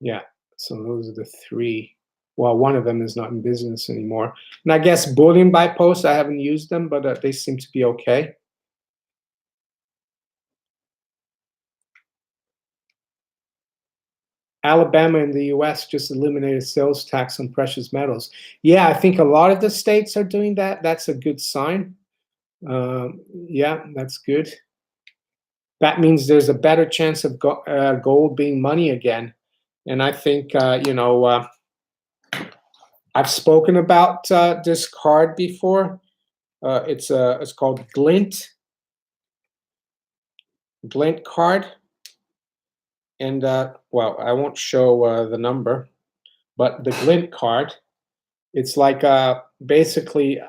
Yeah, so those are the 3. Well, one of them is not in business anymore. And I guess Bullion by Post, I haven't used them, but they seem to be okay. Alabama in the US just eliminated sales tax on precious metals. Yeah, I think a lot of the states are doing that. That's a good sign. Yeah, that's good. That means there's a better chance of gold being money again. And I think, I've spoken about this card before. It's called Glint card. And, well, I won't show the number, but the Glint card, it's like basically,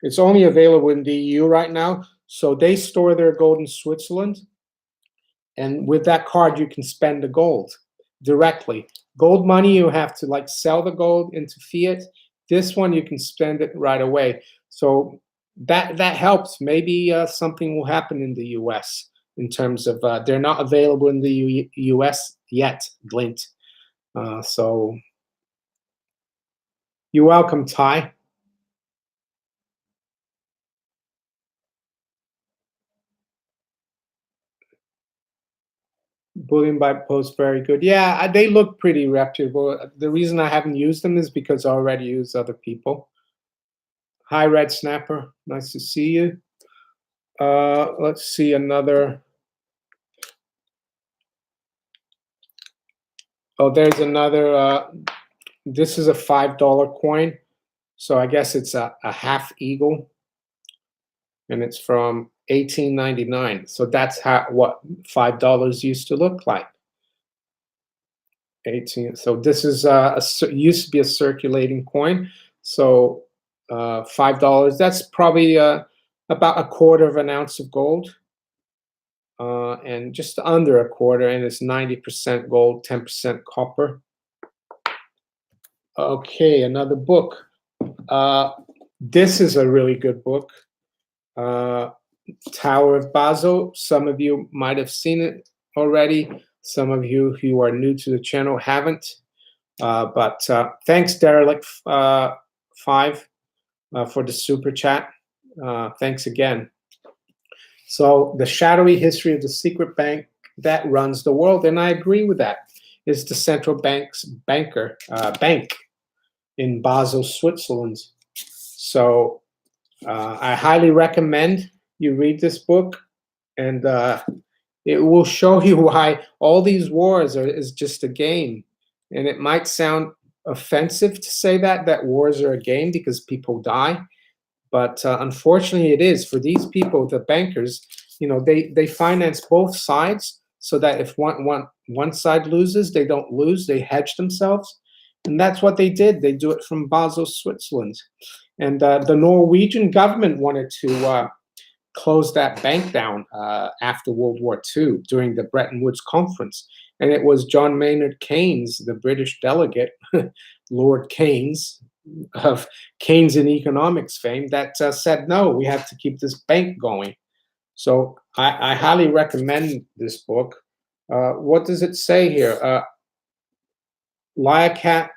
it's only available in the EU right now. So they store their gold in Switzerland. And with that card, you can spend the gold directly. Gold money, you have to like sell the gold into fiat. This one, you can spend it right away. So that helps. Maybe something will happen in the US in terms of they're not available in the US yet, Glint. So you're welcome, Ty. Bullion by Post, very good. Yeah, they look pretty reputable. The reason I haven't used them is because I already use other people. Hi, Red Snapper. Nice to see you. Let's see another. Oh, there's another. This is a $5 coin. So I guess it's a half eagle. And it's from 1899. So that's what $5 used to look like. 18. So this is used to be a circulating coin. So $5. That's probably about 1/4 of an ounce of gold, and just under 1/4. And it's 90% gold, 10% copper. Okay, another book. This is a really good book. Tower of Basel. Some of you might have seen it already. Some of you who are new to the channel haven't. But thanks, Derelict5, for the super chat. Thanks again. So the shadowy history of the secret bank that runs the world, and I agree with that. It's the central bank's bank in Basel, Switzerland. So I highly recommend you read this book, and It will show you why all these wars is just a game. And it might sound offensive to say that wars are a game because people die, but unfortunately it is. For these people, the bankers, they finance both sides so that if one side loses, they don't lose. They hedge themselves, and that's what they did. They do it from Basel, Switzerland, and the Norwegian government wanted to closed that bank down after World War II during the Bretton Woods Conference. And it was John Maynard Keynes, the British delegate, Lord Keynes, of Keynes in economics fame, that said, no, we have to keep this bank going. So I highly recommend this book. What does it say here? Liaquat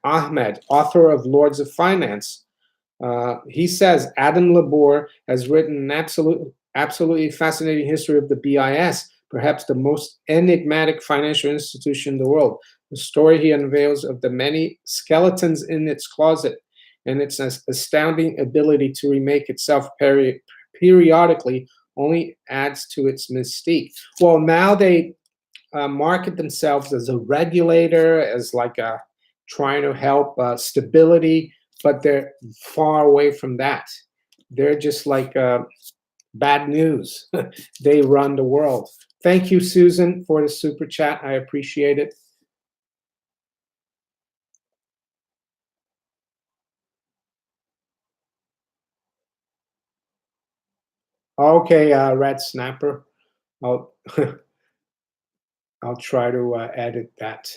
Ahmed, author of Lords of Finance, he says Adam Labor has written an absolutely fascinating history of the BIS, perhaps the most enigmatic financial institution in the world. The story he unveils of the many skeletons in its closet and its astounding ability to remake itself periodically only adds to its mystique. Well, now they market themselves as a regulator, as like a trying to help stability, but they're far away from that. They're just like bad news. They run the world. Thank you, Susan, for the super chat. I appreciate it. Okay, Red Snapper. I'll I'll try to edit that.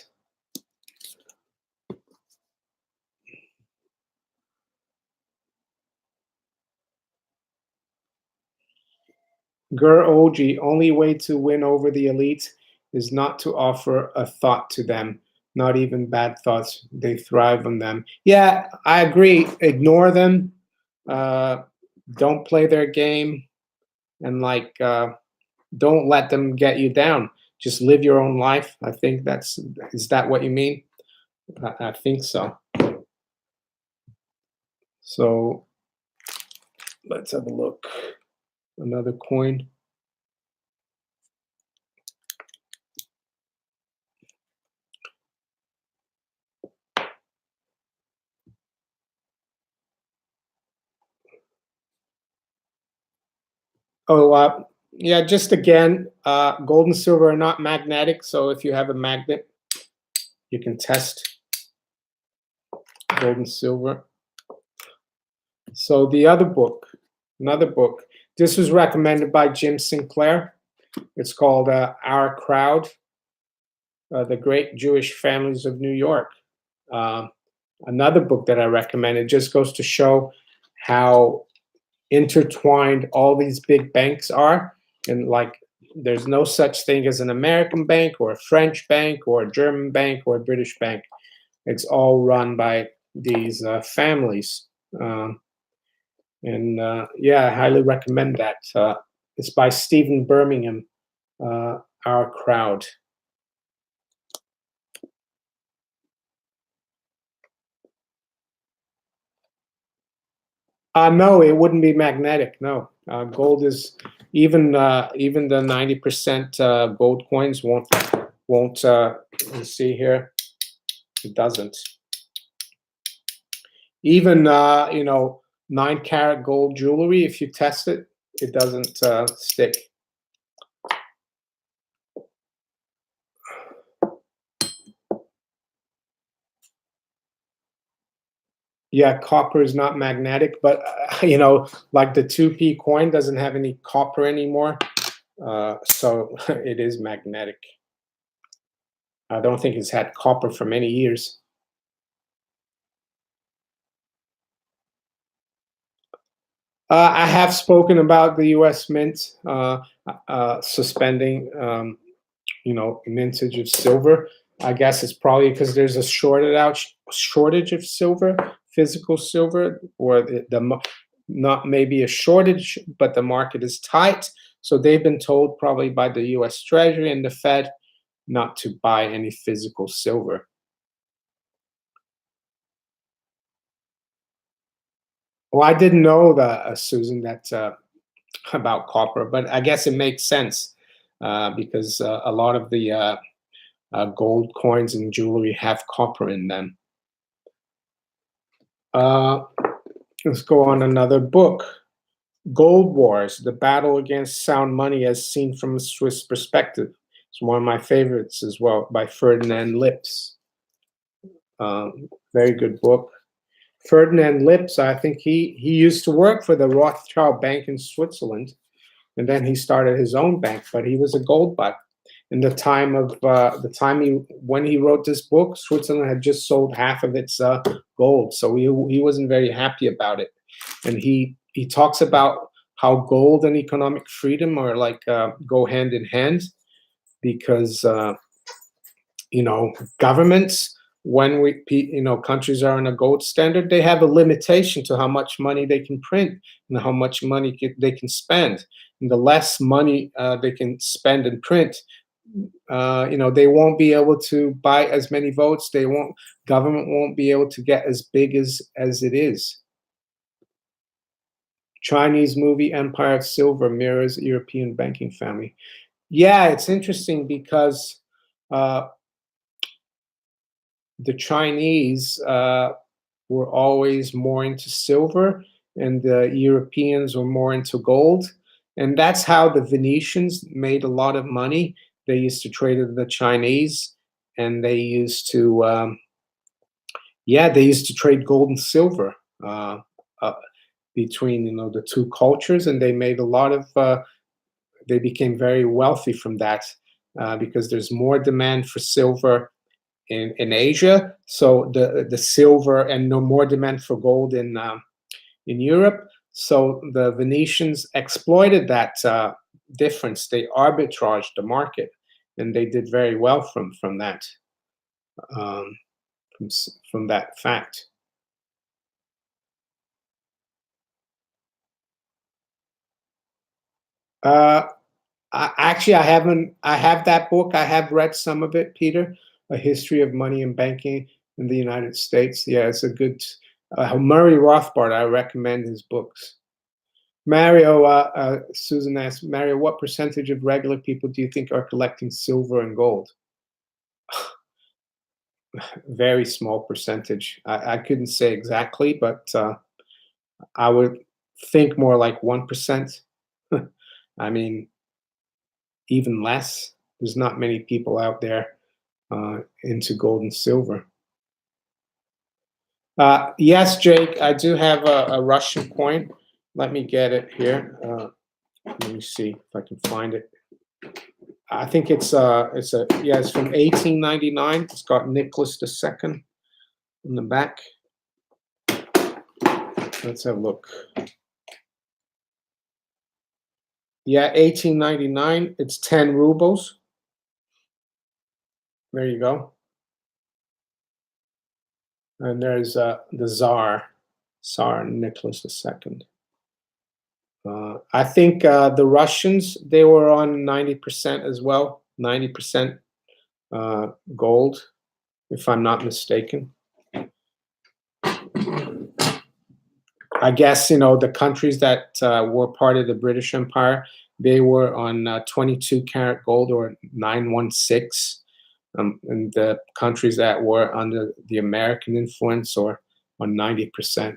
Gur Oji, only way to win over the elite is not to offer a thought to them, not even bad thoughts. They thrive on them. Yeah, I agree. Ignore them. Don't play their game, and don't let them get you down. Just live your own life. I think is that what you mean? I think so. So let's have a look. Another coin. Oh, yeah, just again, gold and silver are not magnetic. So if you have a magnet, you can test gold and silver. So the other book, another book, this was recommended by Jim Sinclair. It's called Our Crowd, The Great Jewish Families of New York. Another book that I recommend. It just goes to show how intertwined all these big banks are, and there's no such thing as an American bank or a French bank or a German bank or a British bank. It's all run by these families. Yeah, I highly recommend that. It's by Stephen Birmingham, Our Crowd. No, it wouldn't be magnetic. No, gold is even the 90% gold coins won't. You see here, it doesn't. Even 9-carat gold jewelry, if you test it, it doesn't stick. Yeah, copper is not magnetic, but like the 2p coin doesn't have any copper anymore, so it is magnetic. I don't think it's had copper for many years. I have spoken about the U.S. Mint suspending, mintage of silver. I guess it's probably because there's a shortage of silver, physical silver, or not maybe a shortage, but the market is tight. So they've been told probably by the U.S. Treasury and the Fed not to buy any physical silver. Well, I didn't know that, Susan, that about copper, but I guess it makes sense because a lot of the gold coins and jewelry have copper in them. Let's go on another book. Gold Wars, The Battle Against Sound Money as Seen from a Swiss Perspective. It's one of my favorites as well, by Ferdinand Lips. Very good book. Ferdinand Lips, I think he used to work for the Rothschild Bank in Switzerland, and then he started his own bank, but he was a gold butt. In the time of when he wrote this book, Switzerland had just sold half of its gold, so he wasn't very happy about it. And he talks about how gold and economic freedom are like go hand in hand, because governments, when countries are on a gold standard, they have a limitation to how much money they can print and how much money they can spend. And the less money they can spend and print, they won't be able to buy as many votes. Government won't be able to get as big as it is. Chinese movie Empire of Silver mirrors European banking family. Yeah, it's interesting because the Chinese were always more into silver, and the Europeans were more into gold. And that's how the Venetians made a lot of money. They used to trade with the Chinese, and they used to, trade gold and silver between the two cultures, and they made a lot of. They became very wealthy from that because there's more demand for silver in Asia, so the silver, and no more demand for gold in Europe. So the Venetians exploited that difference. They arbitraged the market, and they did very well from that from that fact. Actually, I haven't. I have that book. I have read some of it, Peter. A History of Money and Banking in the United States. Yeah, it's a good. Murray Rothbard. I recommend his books. Mario, Susan asked, Mario, what percentage of regular people do you think are collecting silver and gold? Very small percentage. I couldn't say exactly, but I would think more like 1%. I mean, even less. There's not many people out there into gold and silver. Yes, Jake, I do have a Russian coin. Let me get it here. Let me see if I can find it. I think it's from 1899. It's got Nicholas II in the back. Let's have a look. Yeah, 1899. It's 10 rubles. There you go. And there's the Tsar Nicholas II. I think the Russians, they were on 90% as well, 90% gold, if I'm not mistaken. I guess, the countries that were part of the British Empire, they were on 22 karat gold, or 916. And the countries that were under the American influence, or on 90%.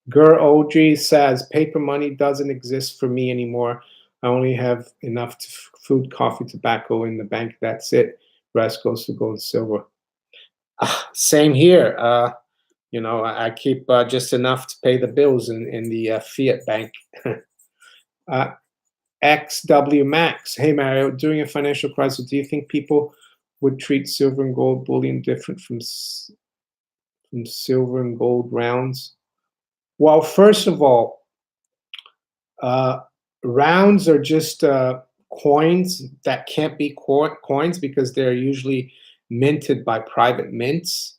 Gur OG says, paper money doesn't exist for me anymore. I only have enough food, coffee, tobacco in the bank. That's it. Rest goes to gold and silver. Same here. I keep just enough to pay the bills in the fiat bank. XW Max. Hey, Mario, during a financial crisis, do you think people would treat silver and gold bullion different from silver and gold rounds? Well, first of all, rounds are just coins that can't be coins because they're usually minted by private mints,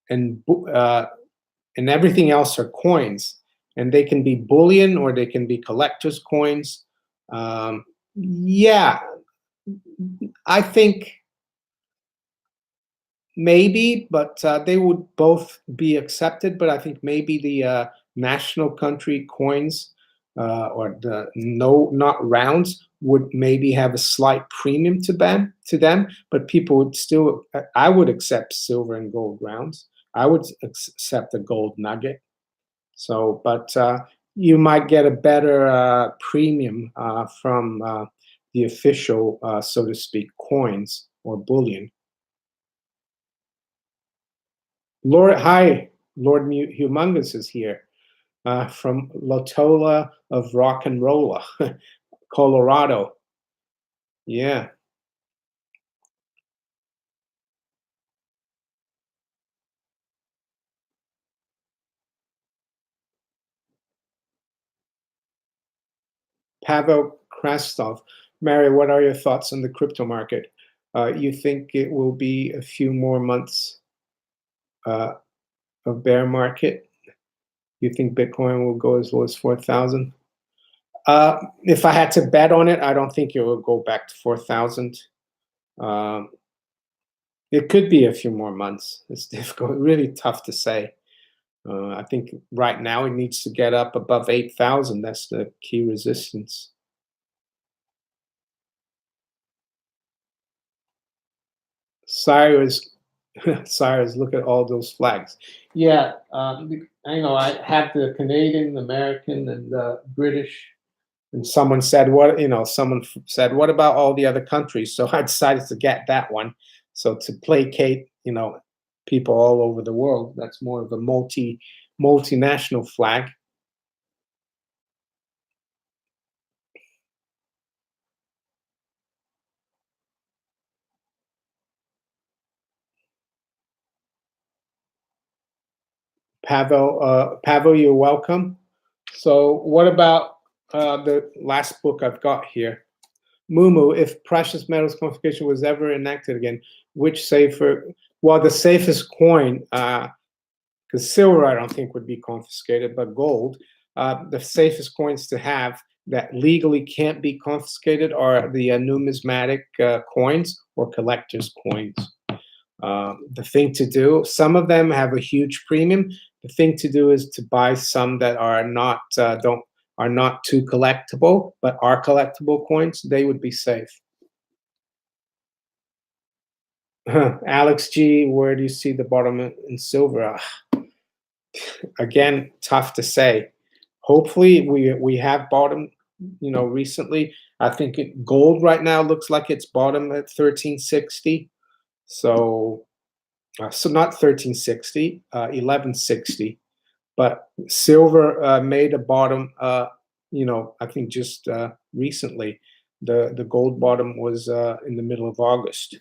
and everything else are coins, and they can be bullion or they can be collector's coins. Yeah, I think maybe, but they would both be accepted. But I think maybe the national country coins or the not rounds would maybe have a slight premium to them. But people would still, I would accept silver and gold rounds. I would accept a gold nugget. So, but you might get a better premium from the official, so to speak, coins or bullion. Lord Humongous is here from Lotola of Rock and Rolla, Colorado. Yeah. Pavel Krastov. Mary, what are your thoughts on the crypto market? You think it will be a few more months of bear market? You think Bitcoin will go as low as 4,000? If I had to bet on it, I don't think it will go back to 4,000. It could be a few more months. It's difficult, really tough to say. I think right now it needs to get up above 8,000. That's the key resistance. Cyrus, Cyrus, look at all those flags. Yeah, I know. I have the Canadian, American, and British. And someone said, "What Someone said, "What about all the other countries?" So I decided to get that one. So to placate, people all over the world. That's more of a multinational flag. Pavel, you're welcome. So what about the last book I've got here? Mumu, if precious metals confiscation was ever enacted again, which safer? Well, the safest coin, because silver I don't think would be confiscated, but gold, the safest coins to have that legally can't be confiscated are the numismatic coins or collector's coins. The thing to do, some of them have a huge premium. The thing to do is to buy some that are not too collectible, but are collectible coins. They would be safe. Alex G, where do you see the bottom in silver? Again, tough to say. Hopefully, we have bottom. Recently, I think gold right now looks like it's bottom at 1360. So not 1360, 1160. But silver made a bottom. I think just recently, the gold bottom was in the middle of August.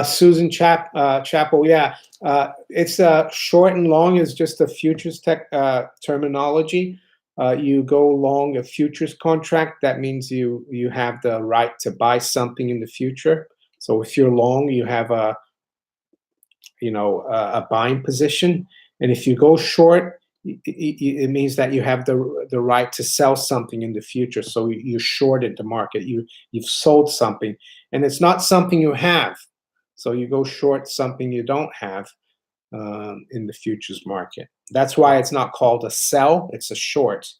Susan Chapel, yeah. It's short and long is just a futures terminology. You go long a futures contract. That means you have the right to buy something in the future. So if you're long, you have a buying position, and if you go short, it means that you have the right to sell something in the future. So you shorted the market. You've sold something, and it's not something you have. So you go short something you don't have in the futures market. That's why it's not called a sell, it's a short.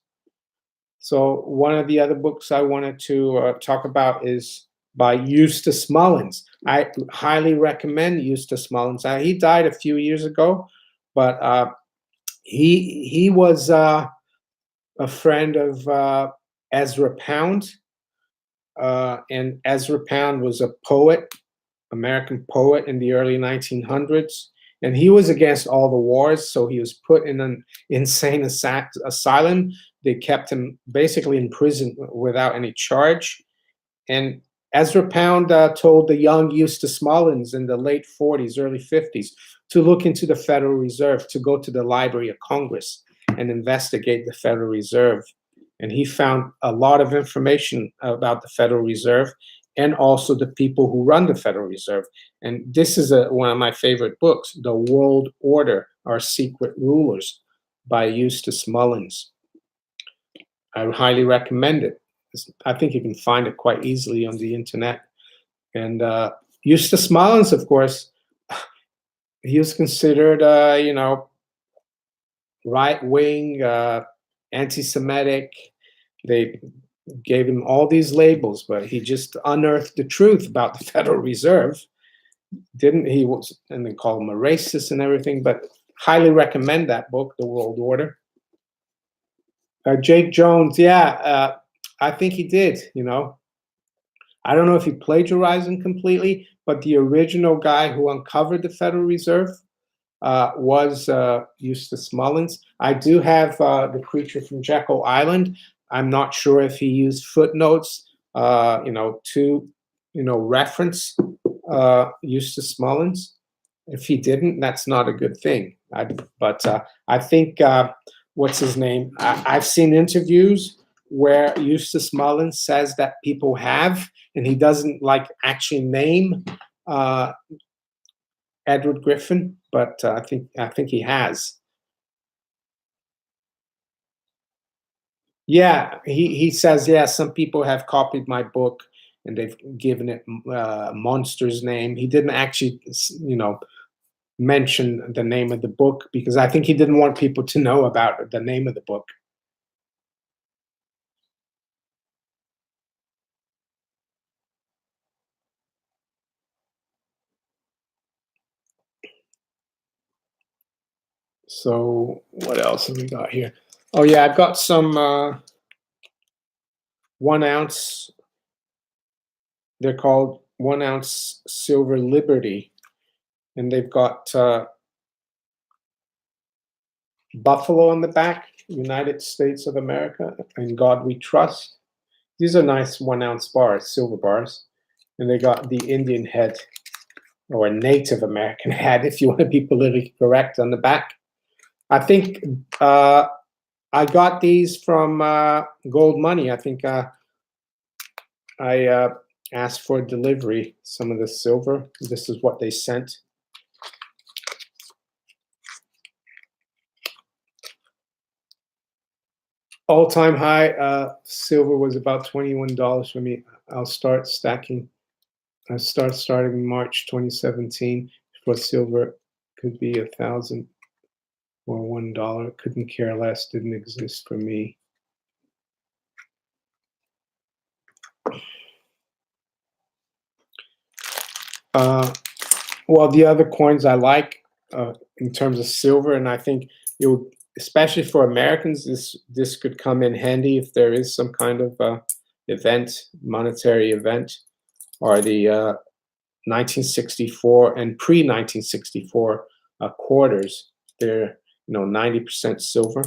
So one of the other books I wanted to talk about is by Eustace Mullins. I highly recommend Eustace Mullins. He died a few years ago, but he was a friend of Ezra Pound, and Ezra Pound was a poet, American poet in the early 1900s, and he was against all the wars, so he was put in an insane asylum. They kept him basically in prison without any charge. And Ezra Pound told the young Eustace Mullins in the late 40s, early 50s, to look into the Federal Reserve, to go to the Library of Congress and investigate the Federal Reserve. And he found a lot of information about the Federal Reserve. and also the people who run the Federal Reserve. And this is one of my favorite books, The World Order, Our Secret Rulers by Eustace Mullins. I highly recommend it. I think you can find it quite easily on the internet. And Eustace Mullins, of course, he was considered, right-wing, anti-Semitic. They gave him all these labels, but he just unearthed the truth about the Federal Reserve. Didn't he? Was, and they call him a racist and everything. But highly recommend that book, The World Order. Jake Jones, yeah, I think he did. I don't know if he plagiarized them completely, but the original guy who uncovered the Federal Reserve was Eustace Mullins. I do have The Creature from Jekyll Island. I'm not sure if he used footnotes, to, reference Eustace Mullins. If he didn't, that's not a good thing. But I think, what's his name? I've seen interviews where Eustace Mullins says that people have, and he doesn't actually name Edward Griffin, but I think he has. Yeah, he says, yeah, some people have copied my book and they've given it Monster's name. He didn't actually, mention the name of the book because I think he didn't want people to know about the name of the book. So what else have we got here? Oh yeah, I've got some 1 ounce. They're called 1 ounce Silver Liberty, and they've got buffalo on the back, United States of America, in God We Trust. These are nice 1 ounce bars, silver bars, and they got the Indian head or Native American head, if you want to be politically correct, on the back. I think I got these from Gold Money. I think I asked for delivery, some of the silver. This is what they sent. All-time high, silver was about $21 for me. I'll start stacking. I starting March 2017 for silver. Could be 1,000 or $1. Couldn't care less. Didn't exist for me. Well, the other coins I like in terms of silver, and I think it would, especially for Americans, this could come in handy if there is some kind of event, monetary event, are the 1964 and pre-1964 quarters. They're 90% silver.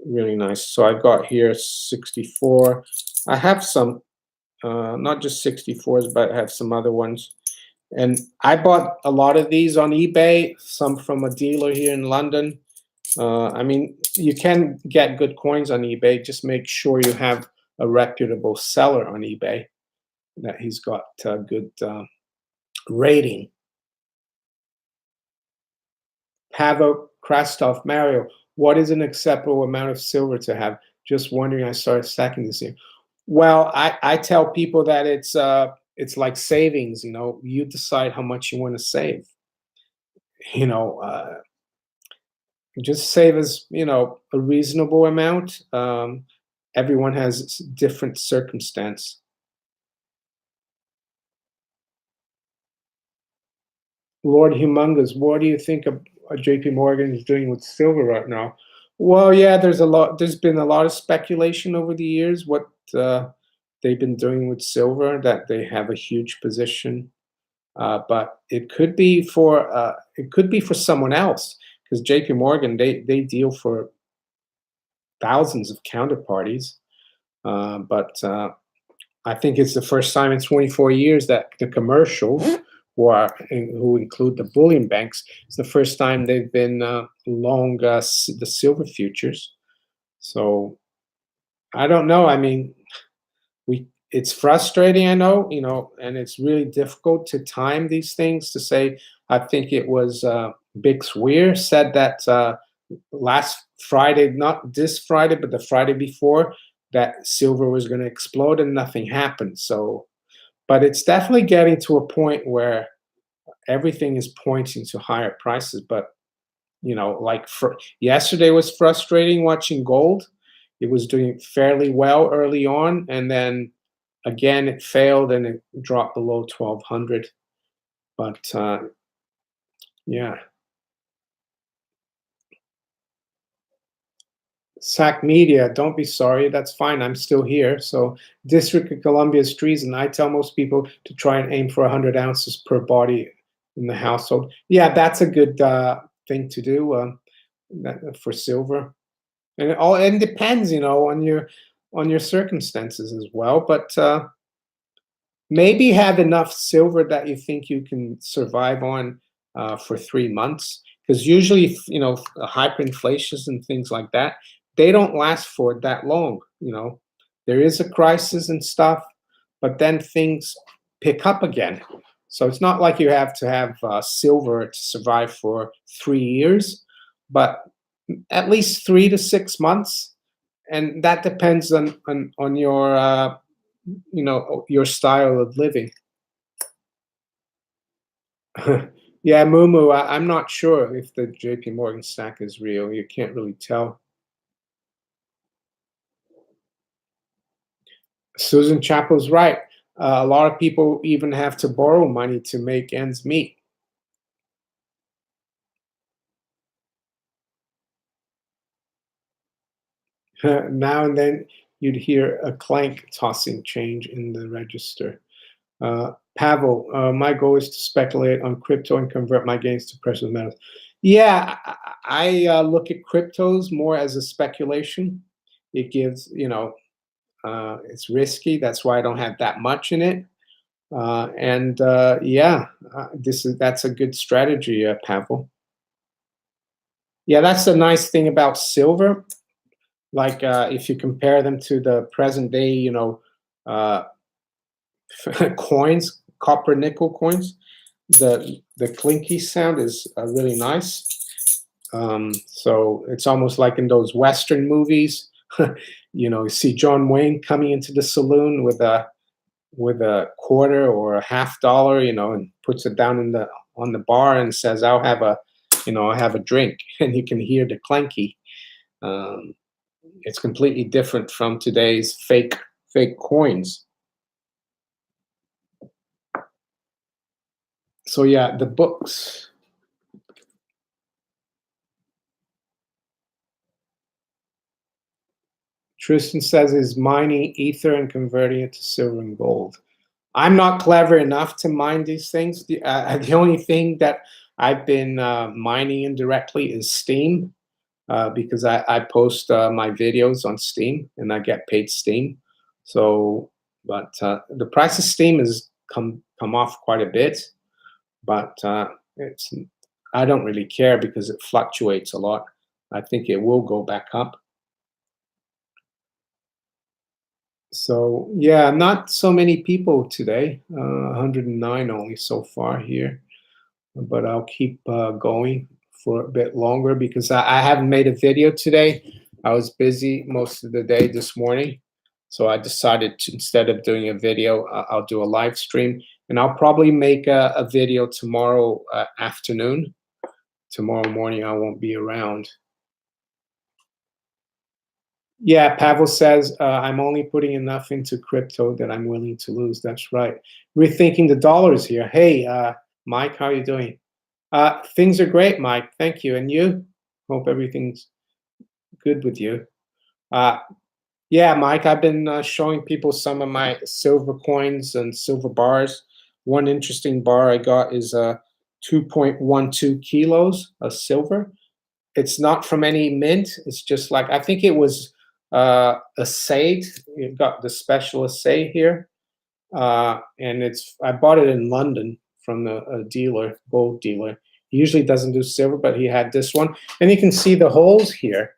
Really nice. So I've got here 64. I have some, not just 64s, but I have some other ones. And I bought a lot of these on eBay, some from a dealer here in London. I mean, you can get good coins on eBay. Just make sure you have a reputable seller on eBay, that he's got a good rating. Pavel Krastov, Mario, what is an acceptable amount of silver to have? Just wondering, I started stacking this year. Well, I tell people that it's like savings. You decide how much you want to save. Just save as a reasonable amount. Everyone has different circumstance. Lord Humongous, what do you think of JP Morgan is doing with silver right now? Well, yeah, there's been a lot of speculation over the years what they've been doing with silver, that they have a huge position. But it could be for someone else, because JP Morgan, they deal for thousands of counterparties. But I think it's the first time in 24 years that the commercials, who include the bullion banks, it's the first time they've been long the silver futures. So I don't know. I mean, it's frustrating, I know, and it's really difficult to time these things to say. I think it was Bix Weir said that last Friday, not this Friday, but the Friday before, that silver was going to explode and nothing happened. So, but it's definitely getting to a point where everything is pointing to higher prices. But like yesterday was frustrating watching gold. It was doing fairly well early on, and then again it failed and it dropped below 1200. But yeah. SAC Media, don't be sorry. That's fine. I'm still here. So, District of Columbia is treason. I tell most people to try and aim for 100 ounces per body in the household. Yeah, that's a good thing to do for silver. And it all and depends, on your circumstances as well. But maybe have enough silver that you think you can survive on for 3 months. Because usually, hyperinflations and things like that, they don't last for that long. There is a crisis and stuff, but then things pick up again. So it's not like you have to have silver to survive for 3 years, but at least 3 to 6 months, and that depends on your style of living. Yeah, Mumu, I'm not sure if the JP Morgan stack is real. You can't really tell. Susan Chappell's right. A lot of people even have to borrow money to make ends meet. Now and then you'd hear a clank tossing change in the register. Pavel, my goal is to speculate on crypto and convert my gains to precious metals. Yeah, I look at cryptos more as a speculation. It gives, it's risky. That's why I don't have that much in it. And yeah, that's a good strategy, Pavel. Yeah, that's the nice thing about silver. Like if you compare them to the present day, uh, coins, copper nickel coins, the clinky sound is really nice. So it's almost like in those Western movies. You see John Wayne coming into the saloon with a quarter or a $half, and puts it down on the bar and says, I'll have a drink," and you can hear the clanky. It's completely different from today's fake coins. So yeah, the books. Tristan says is mining ether and converting it to silver and gold. I'm not clever enough to mine these things. The only thing that I've been mining indirectly is Steam, because I post my videos on Steam and I get paid Steam. So, but the price of Steam has come off quite a bit, but I don't really care because it fluctuates a lot. I think it will go back up. So yeah, not so many people today. 109 only so far here, but I'll keep going for a bit longer because I haven't made a video today. I was busy most of the day this morning, so I decided to, instead of doing a video, I'll do a live stream, and I'll probably make a video tomorrow afternoon. Tomorrow morning I won't be around. Yeah, Pavel says, I'm only putting enough into crypto that I'm willing to lose. That's right. Rethinking the dollars here. Hey, Mike, how are you doing? Things are great, Mike. Thank you. And you? Hope everything's good with you. Yeah, Mike, I've been showing people some of my silver coins and silver bars. One interesting bar I got is 2.12 kilos of silver. It's not from any mint. It's just like, I think it was assayed. You've got the special assay here. And I bought it in London from a dealer, gold dealer. He usually doesn't do silver, but he had this one. And you can see the holes here.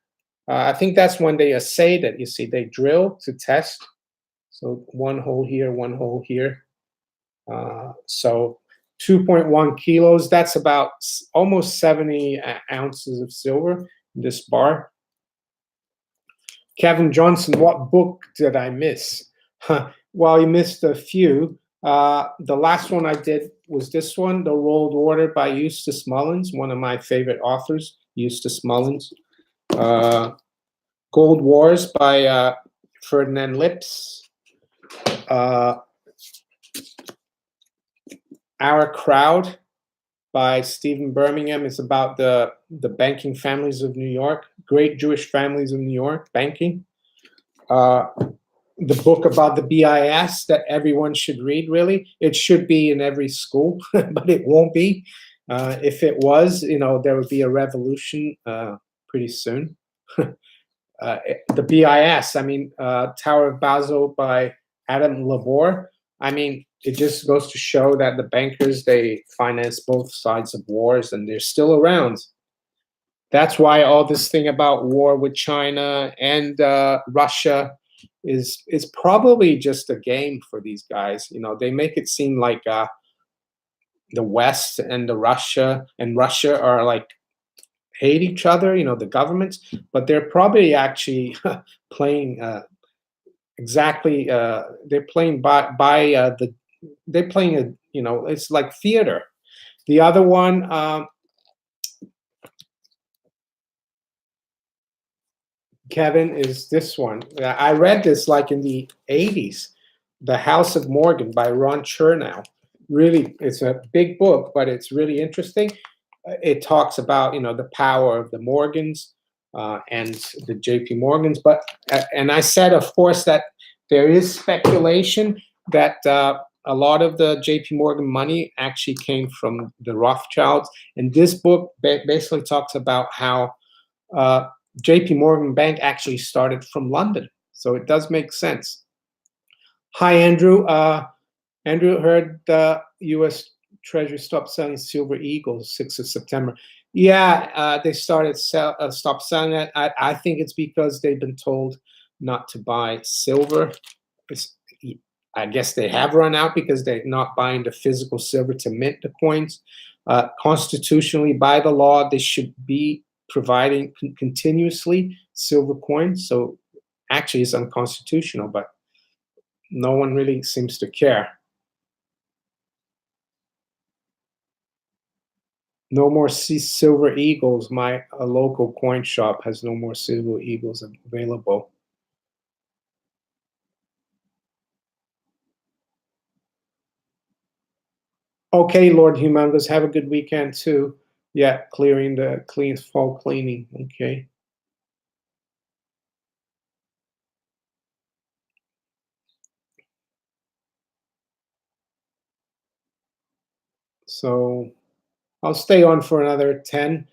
I think that's when they assayed it. You see, they drill to test. So one hole here, one hole here. So 2.1 kilos, that's about almost 70 ounces of silver in this bar. Kevin Johnson, what book did I miss? Well, you missed a few. The last one I did was this one, The World Order by Eustace Mullins, one of my favorite authors, Eustace Mullins. Gold Wars by Ferdinand Lips. Our Crowd by Stephen Birmingham is about the banking families of New York, great Jewish families of New York, banking. The book about the BIS that everyone should read, really. It should be in every school, but it won't be. If it was, there would be a revolution pretty soon. The BIS, Tower of Babel by Adam Labor. It just goes to show that the bankers, they finance both sides of wars, and they're still around. That's why all this thing about war with China and Russia is probably just a game for these guys. They make it seem like the West and Russia are like hate each other, the governments, but they're probably actually playing exactly. They're playing they're playing it's like theater. The other one, Kevin, is this one. I read this like in the 80s, The House of Morgan by Ron Chernow. Really, it's a big book, but it's really interesting. It talks about, the power of the Morgans and the JP Morgans. But, and I said, of course, that there is speculation that a lot of the JP Morgan money actually came from the Rothschilds. And this book basically talks about how JP Morgan Bank actually started from London. So it does make sense. Hi, Andrew. Andrew heard the U.S. Treasury stopped selling Silver Eagles 6th of September. Yeah, they started stop selling it. I think it's because they've been told not to buy silver. I guess they have run out because they're not buying the physical silver to mint the coins. Constitutionally, by the law, they should be providing continuously silver coins. So actually, it's unconstitutional, but no one really seems to care. No more Silver Eagles. My local coin shop has no more Silver Eagles available. Okay, Lord Humongous, have a good weekend too. Yeah, fall cleaning. Okay. So I'll stay on for another 10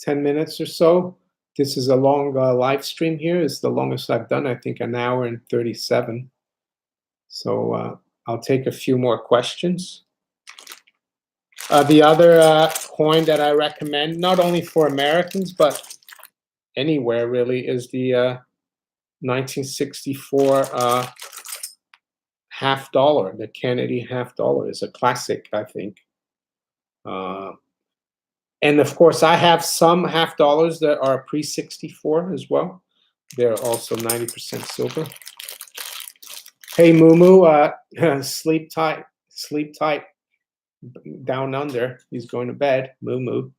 minutes or so. This is a long live stream here. It's the longest I've done, I think an hour and 37. So I'll take a few more questions. The other coin that I recommend, not only for Americans, but anywhere really, is the 1964 half dollar. The Kennedy half dollar is a classic, I think. And of course, I have some half dollars that are pre-64 as well. They're also 90% silver. Hey, Moo, sleep tight, down under. He's going to bed, Moo.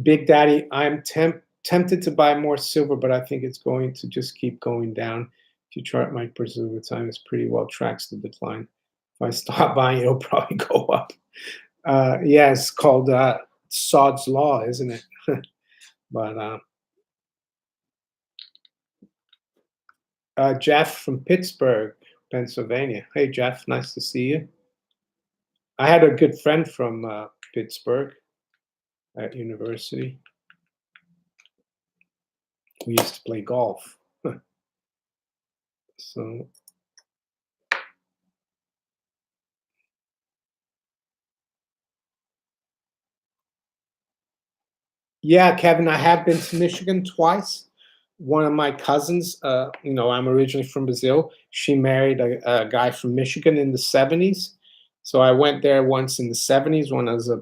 Big Daddy, I'm tempted to buy more silver, but I think it's going to just keep going down. If you chart my purchase over time, it's pretty well tracks the decline. If I stop buying, it'll probably go up. Yeah, it's called Sod's Law, isn't it? But Jeff from Pittsburgh, Pennsylvania. Hey, Jeff, nice to see you. I had a good friend from Pittsburgh at university. We used to play golf. So, yeah, Kevin, I have been to Michigan twice. one of my cousins, I'm originally from Brazil. She married a guy from Michigan in the 70s. So I went there once in the 70s when I was a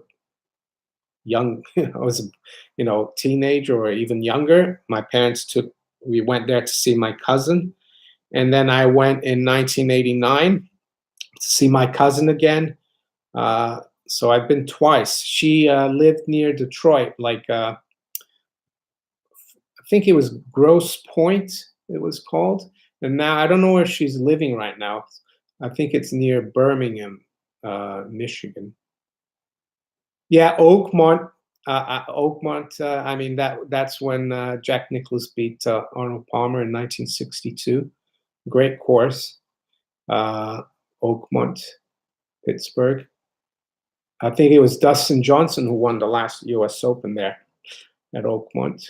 young, I was a, teenager or even younger. We went there to see my cousin. And then I went in 1989 to see my cousin again. So I've been twice. She lived near Detroit, like I think it was Grosse Point, it was called. And now I don't know where she's living right now. I think it's near Birmingham, Michigan. Yeah, Oakmont. Oakmont. I mean that's when Jack Nicklaus beat Arnold Palmer in 1962. Great course. Oakmont, Pittsburgh. I think it was Dustin Johnson who won the last U.S. Open there at Oakmont.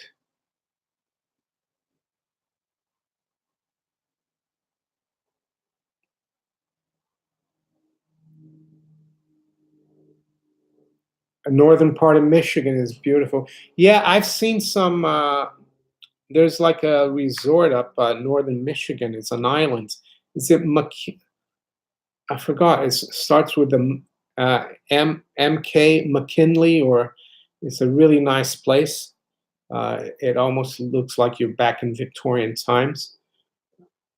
The northern part of Michigan is beautiful. Yeah, I've seen some. There's like a resort up northern Michigan. It's an island. Is it I forgot. It starts with the MK McKinley, or it's a really nice place. It almost looks like you're back in Victorian times.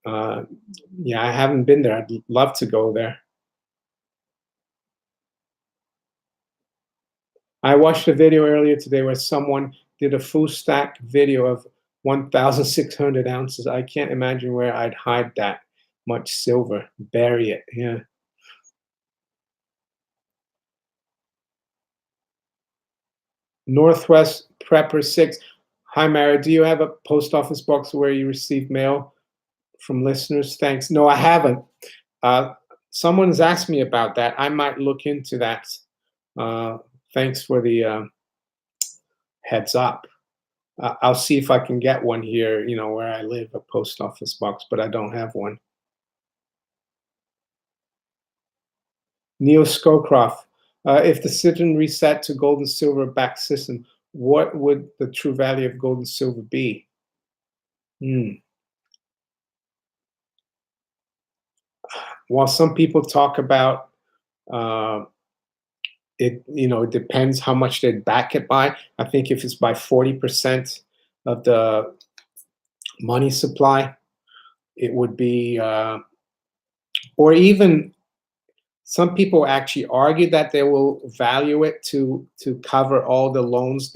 Yeah, I haven't been there. I'd love to go there. I watched a video earlier today where someone did a full stack video of 1,600 ounces. I can't imagine where I'd hide that much silver, bury it. Yeah. Northwest Prepper 6. Hi, Mara. Do you have a post office box where you receive mail from listeners? Thanks. No, I haven't. Someone's asked me about that. I might look into that. Thanks for the heads up. I'll see if I can get one here, where I live, a post office box, but I don't have one. Neil Scowcroft, if the system reset to gold and silver back system, what would the true value of gold and silver be? While some people talk about it, it depends how much they'd back it by. I think if it's by 40% of the money supply, it would be, or even some people actually argue that they will value it to cover all the loans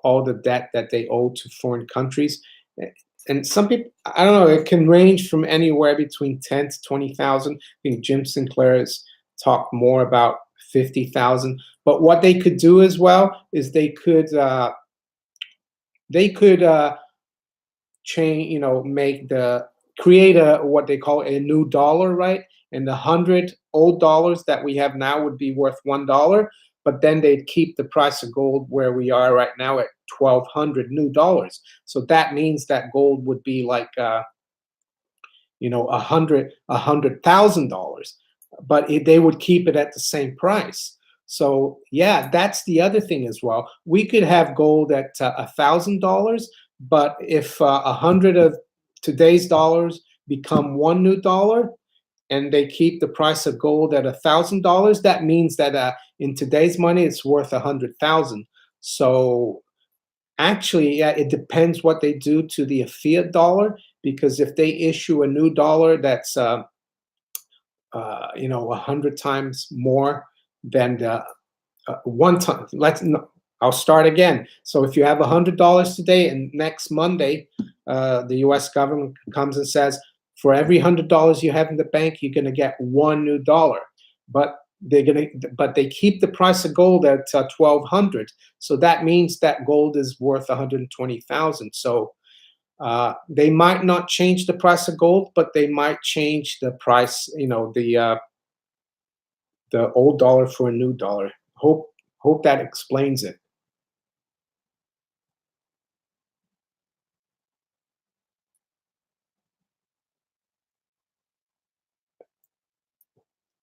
all the debt that they owe to foreign countries. And some people, I don't know, it can range from anywhere between 10 to 20,000. I think Jim Sinclair has talked more about 50,000. But what they could do as well is they could change, create what they call a new dollar, right? And the 100 old dollars that we have now would be worth $1, but then they'd keep the price of gold where we are right now at 1,200 new dollars. So that means that gold would be like $100,000, but they would keep it at the same price. So yeah, that's the other thing as well. We could have gold at $1,000, but if 100 of today's dollars become one new dollar, and they keep the price of gold at $1,000, that means that in today's money it's worth 100,000. So actually, yeah, it depends what they do to the fiat dollar, because if they issue a new dollar that's 100 times more than the one time. I'll start again. So if you have $100 today, and next Monday, the U.S. government comes and says, for every $100 you have in the bank, you're going to get one new dollar. But they keep the price of gold at 1,200. So that means that gold is worth 120,000. So they might not change the price of gold, but they might change the price. The old dollar for a new dollar. Hope that explains it.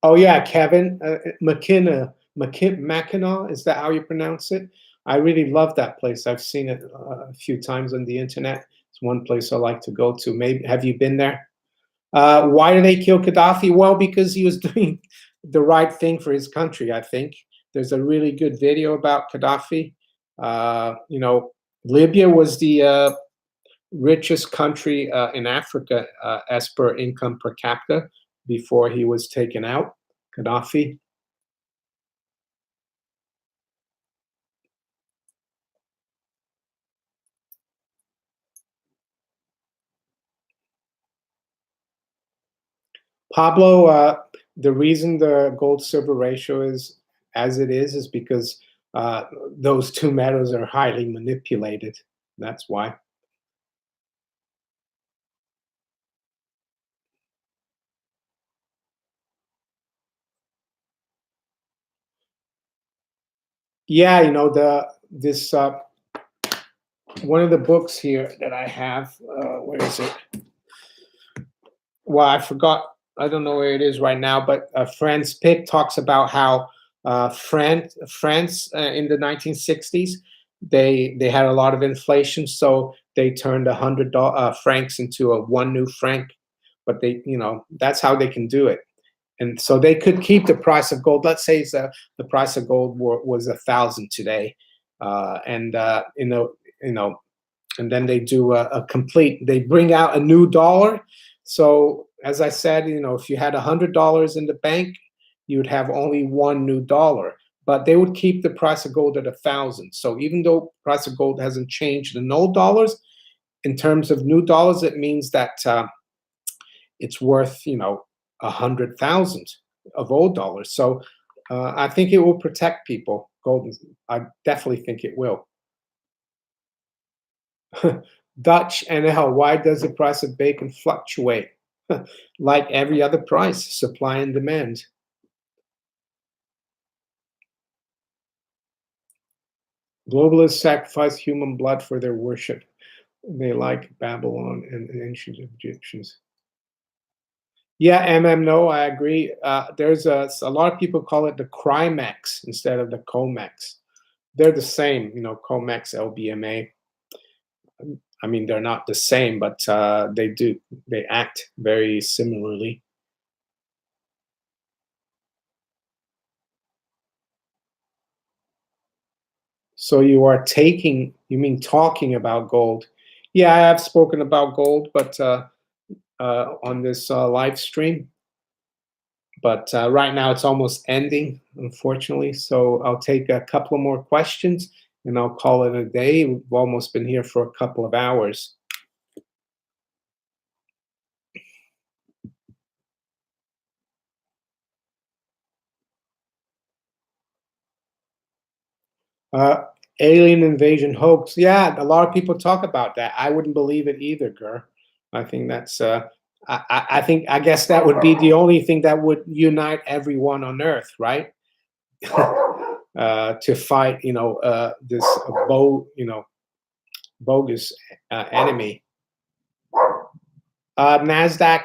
Oh yeah, Kevin Mackinac, is that how you pronounce it? I really love that place. I've seen it a few times on the internet. It's one place I like to go to. Maybe have you been there? Why did they kill Gaddafi? Well, because he was doing the right thing for his country, I think. There's a really good video about Gaddafi. You know, Libya was the richest country in Africa as per income per capita before he was taken out, Gaddafi. Pablo, the reason the gold silver ratio is as it is because those two metals are highly manipulated. That's why. Yeah, you know this one of the books here that I have. Where is it? Well, I forgot. I don't know where it is right now. But Franz Pick talks about how France in the 1960s they had a lot of inflation, so they turned $100 francs into a one new franc. But they, you know, that's how they can do it. And so they could keep the price of gold. Let's say the price of gold was 1,000 today, and you know, and then they do a complete. They bring out a new dollar. So as I said, you know, if you had $100 in the bank, you would have only one new dollar. But they would keep the price of gold at 1,000. So even though the price of gold hasn't changed in old dollars, in terms of new dollars, it means that it's worth, you know, 100,000 of old dollars. So I think it will protect people. Gold, I definitely think it will. Dutch NL, why does the price of bacon fluctuate? Like every other price, supply and demand. Globalists sacrifice human blood for their worship. They like Babylon and ancient Egyptians. Yeah, no, I agree. There's a lot of people call it the Crimex instead of the Comex. They're the same, you know, Comex, LBMA. I mean, they're not the same, but they act very similarly. So you mean talking about gold? Yeah, I have spoken about gold, but on this live stream. But right now it's almost ending, unfortunately. So I'll take a couple of more questions and I'll call it a day. We've almost been here for a couple of hours. Uh, Alien invasion hoax. Yeah, a lot of people talk about that. I wouldn't believe it either, Gur. I think that's. I think. I guess that would be the only thing that would unite everyone on Earth, right? To fight, you know, this bogus enemy. Nasdaq.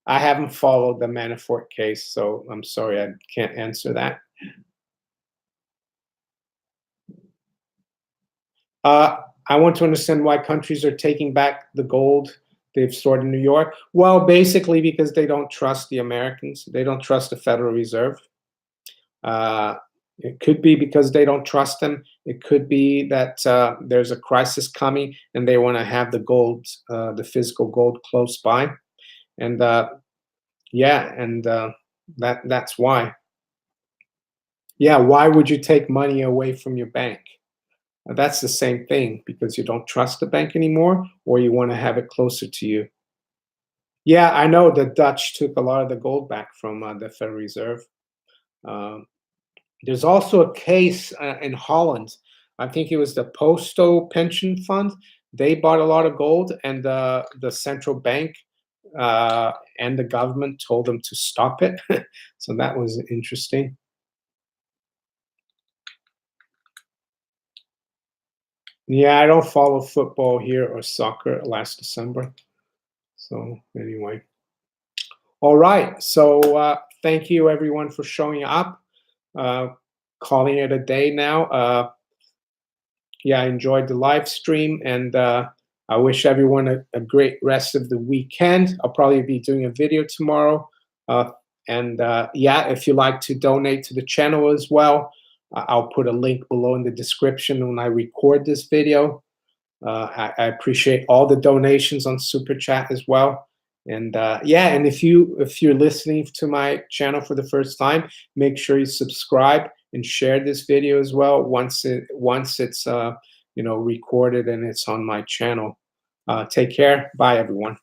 I haven't followed the Manafort case, so I'm sorry, I can't answer that. I want to understand why countries are taking back the gold they've stored in New York. Well, basically because they don't trust the Americans. They don't trust the Federal Reserve. It could be because they don't trust them. It could be that there's a crisis coming and they want to have the gold, the physical gold close by. And yeah, and that's why. Yeah, why would you take money away from your bank? That's the same thing because you don't trust the bank anymore or you want to have it closer to you. Yeah, I know the Dutch took a lot of the gold back from the Federal Reserve. Um, there's also a case in Holland. I think it was the Postal Pension Fund. They bought a lot of gold, and the central bank and the government told them to stop it. So that was interesting. Yeah, I don't follow football here or soccer last December. So anyway. All right. So thank you everyone for showing up. Calling it a day now. Yeah, I enjoyed the live stream and I wish everyone a great rest of the weekend. I'll probably be doing a video tomorrow. Yeah, if you like to donate to the channel as well, I'll put a link below in the description when I record this video. I appreciate all the donations on Super Chat as well. And yeah, and if you're listening to my channel for the first time, make sure you subscribe and share this video as well once it's recorded and it's on my channel. Take care. Bye, everyone.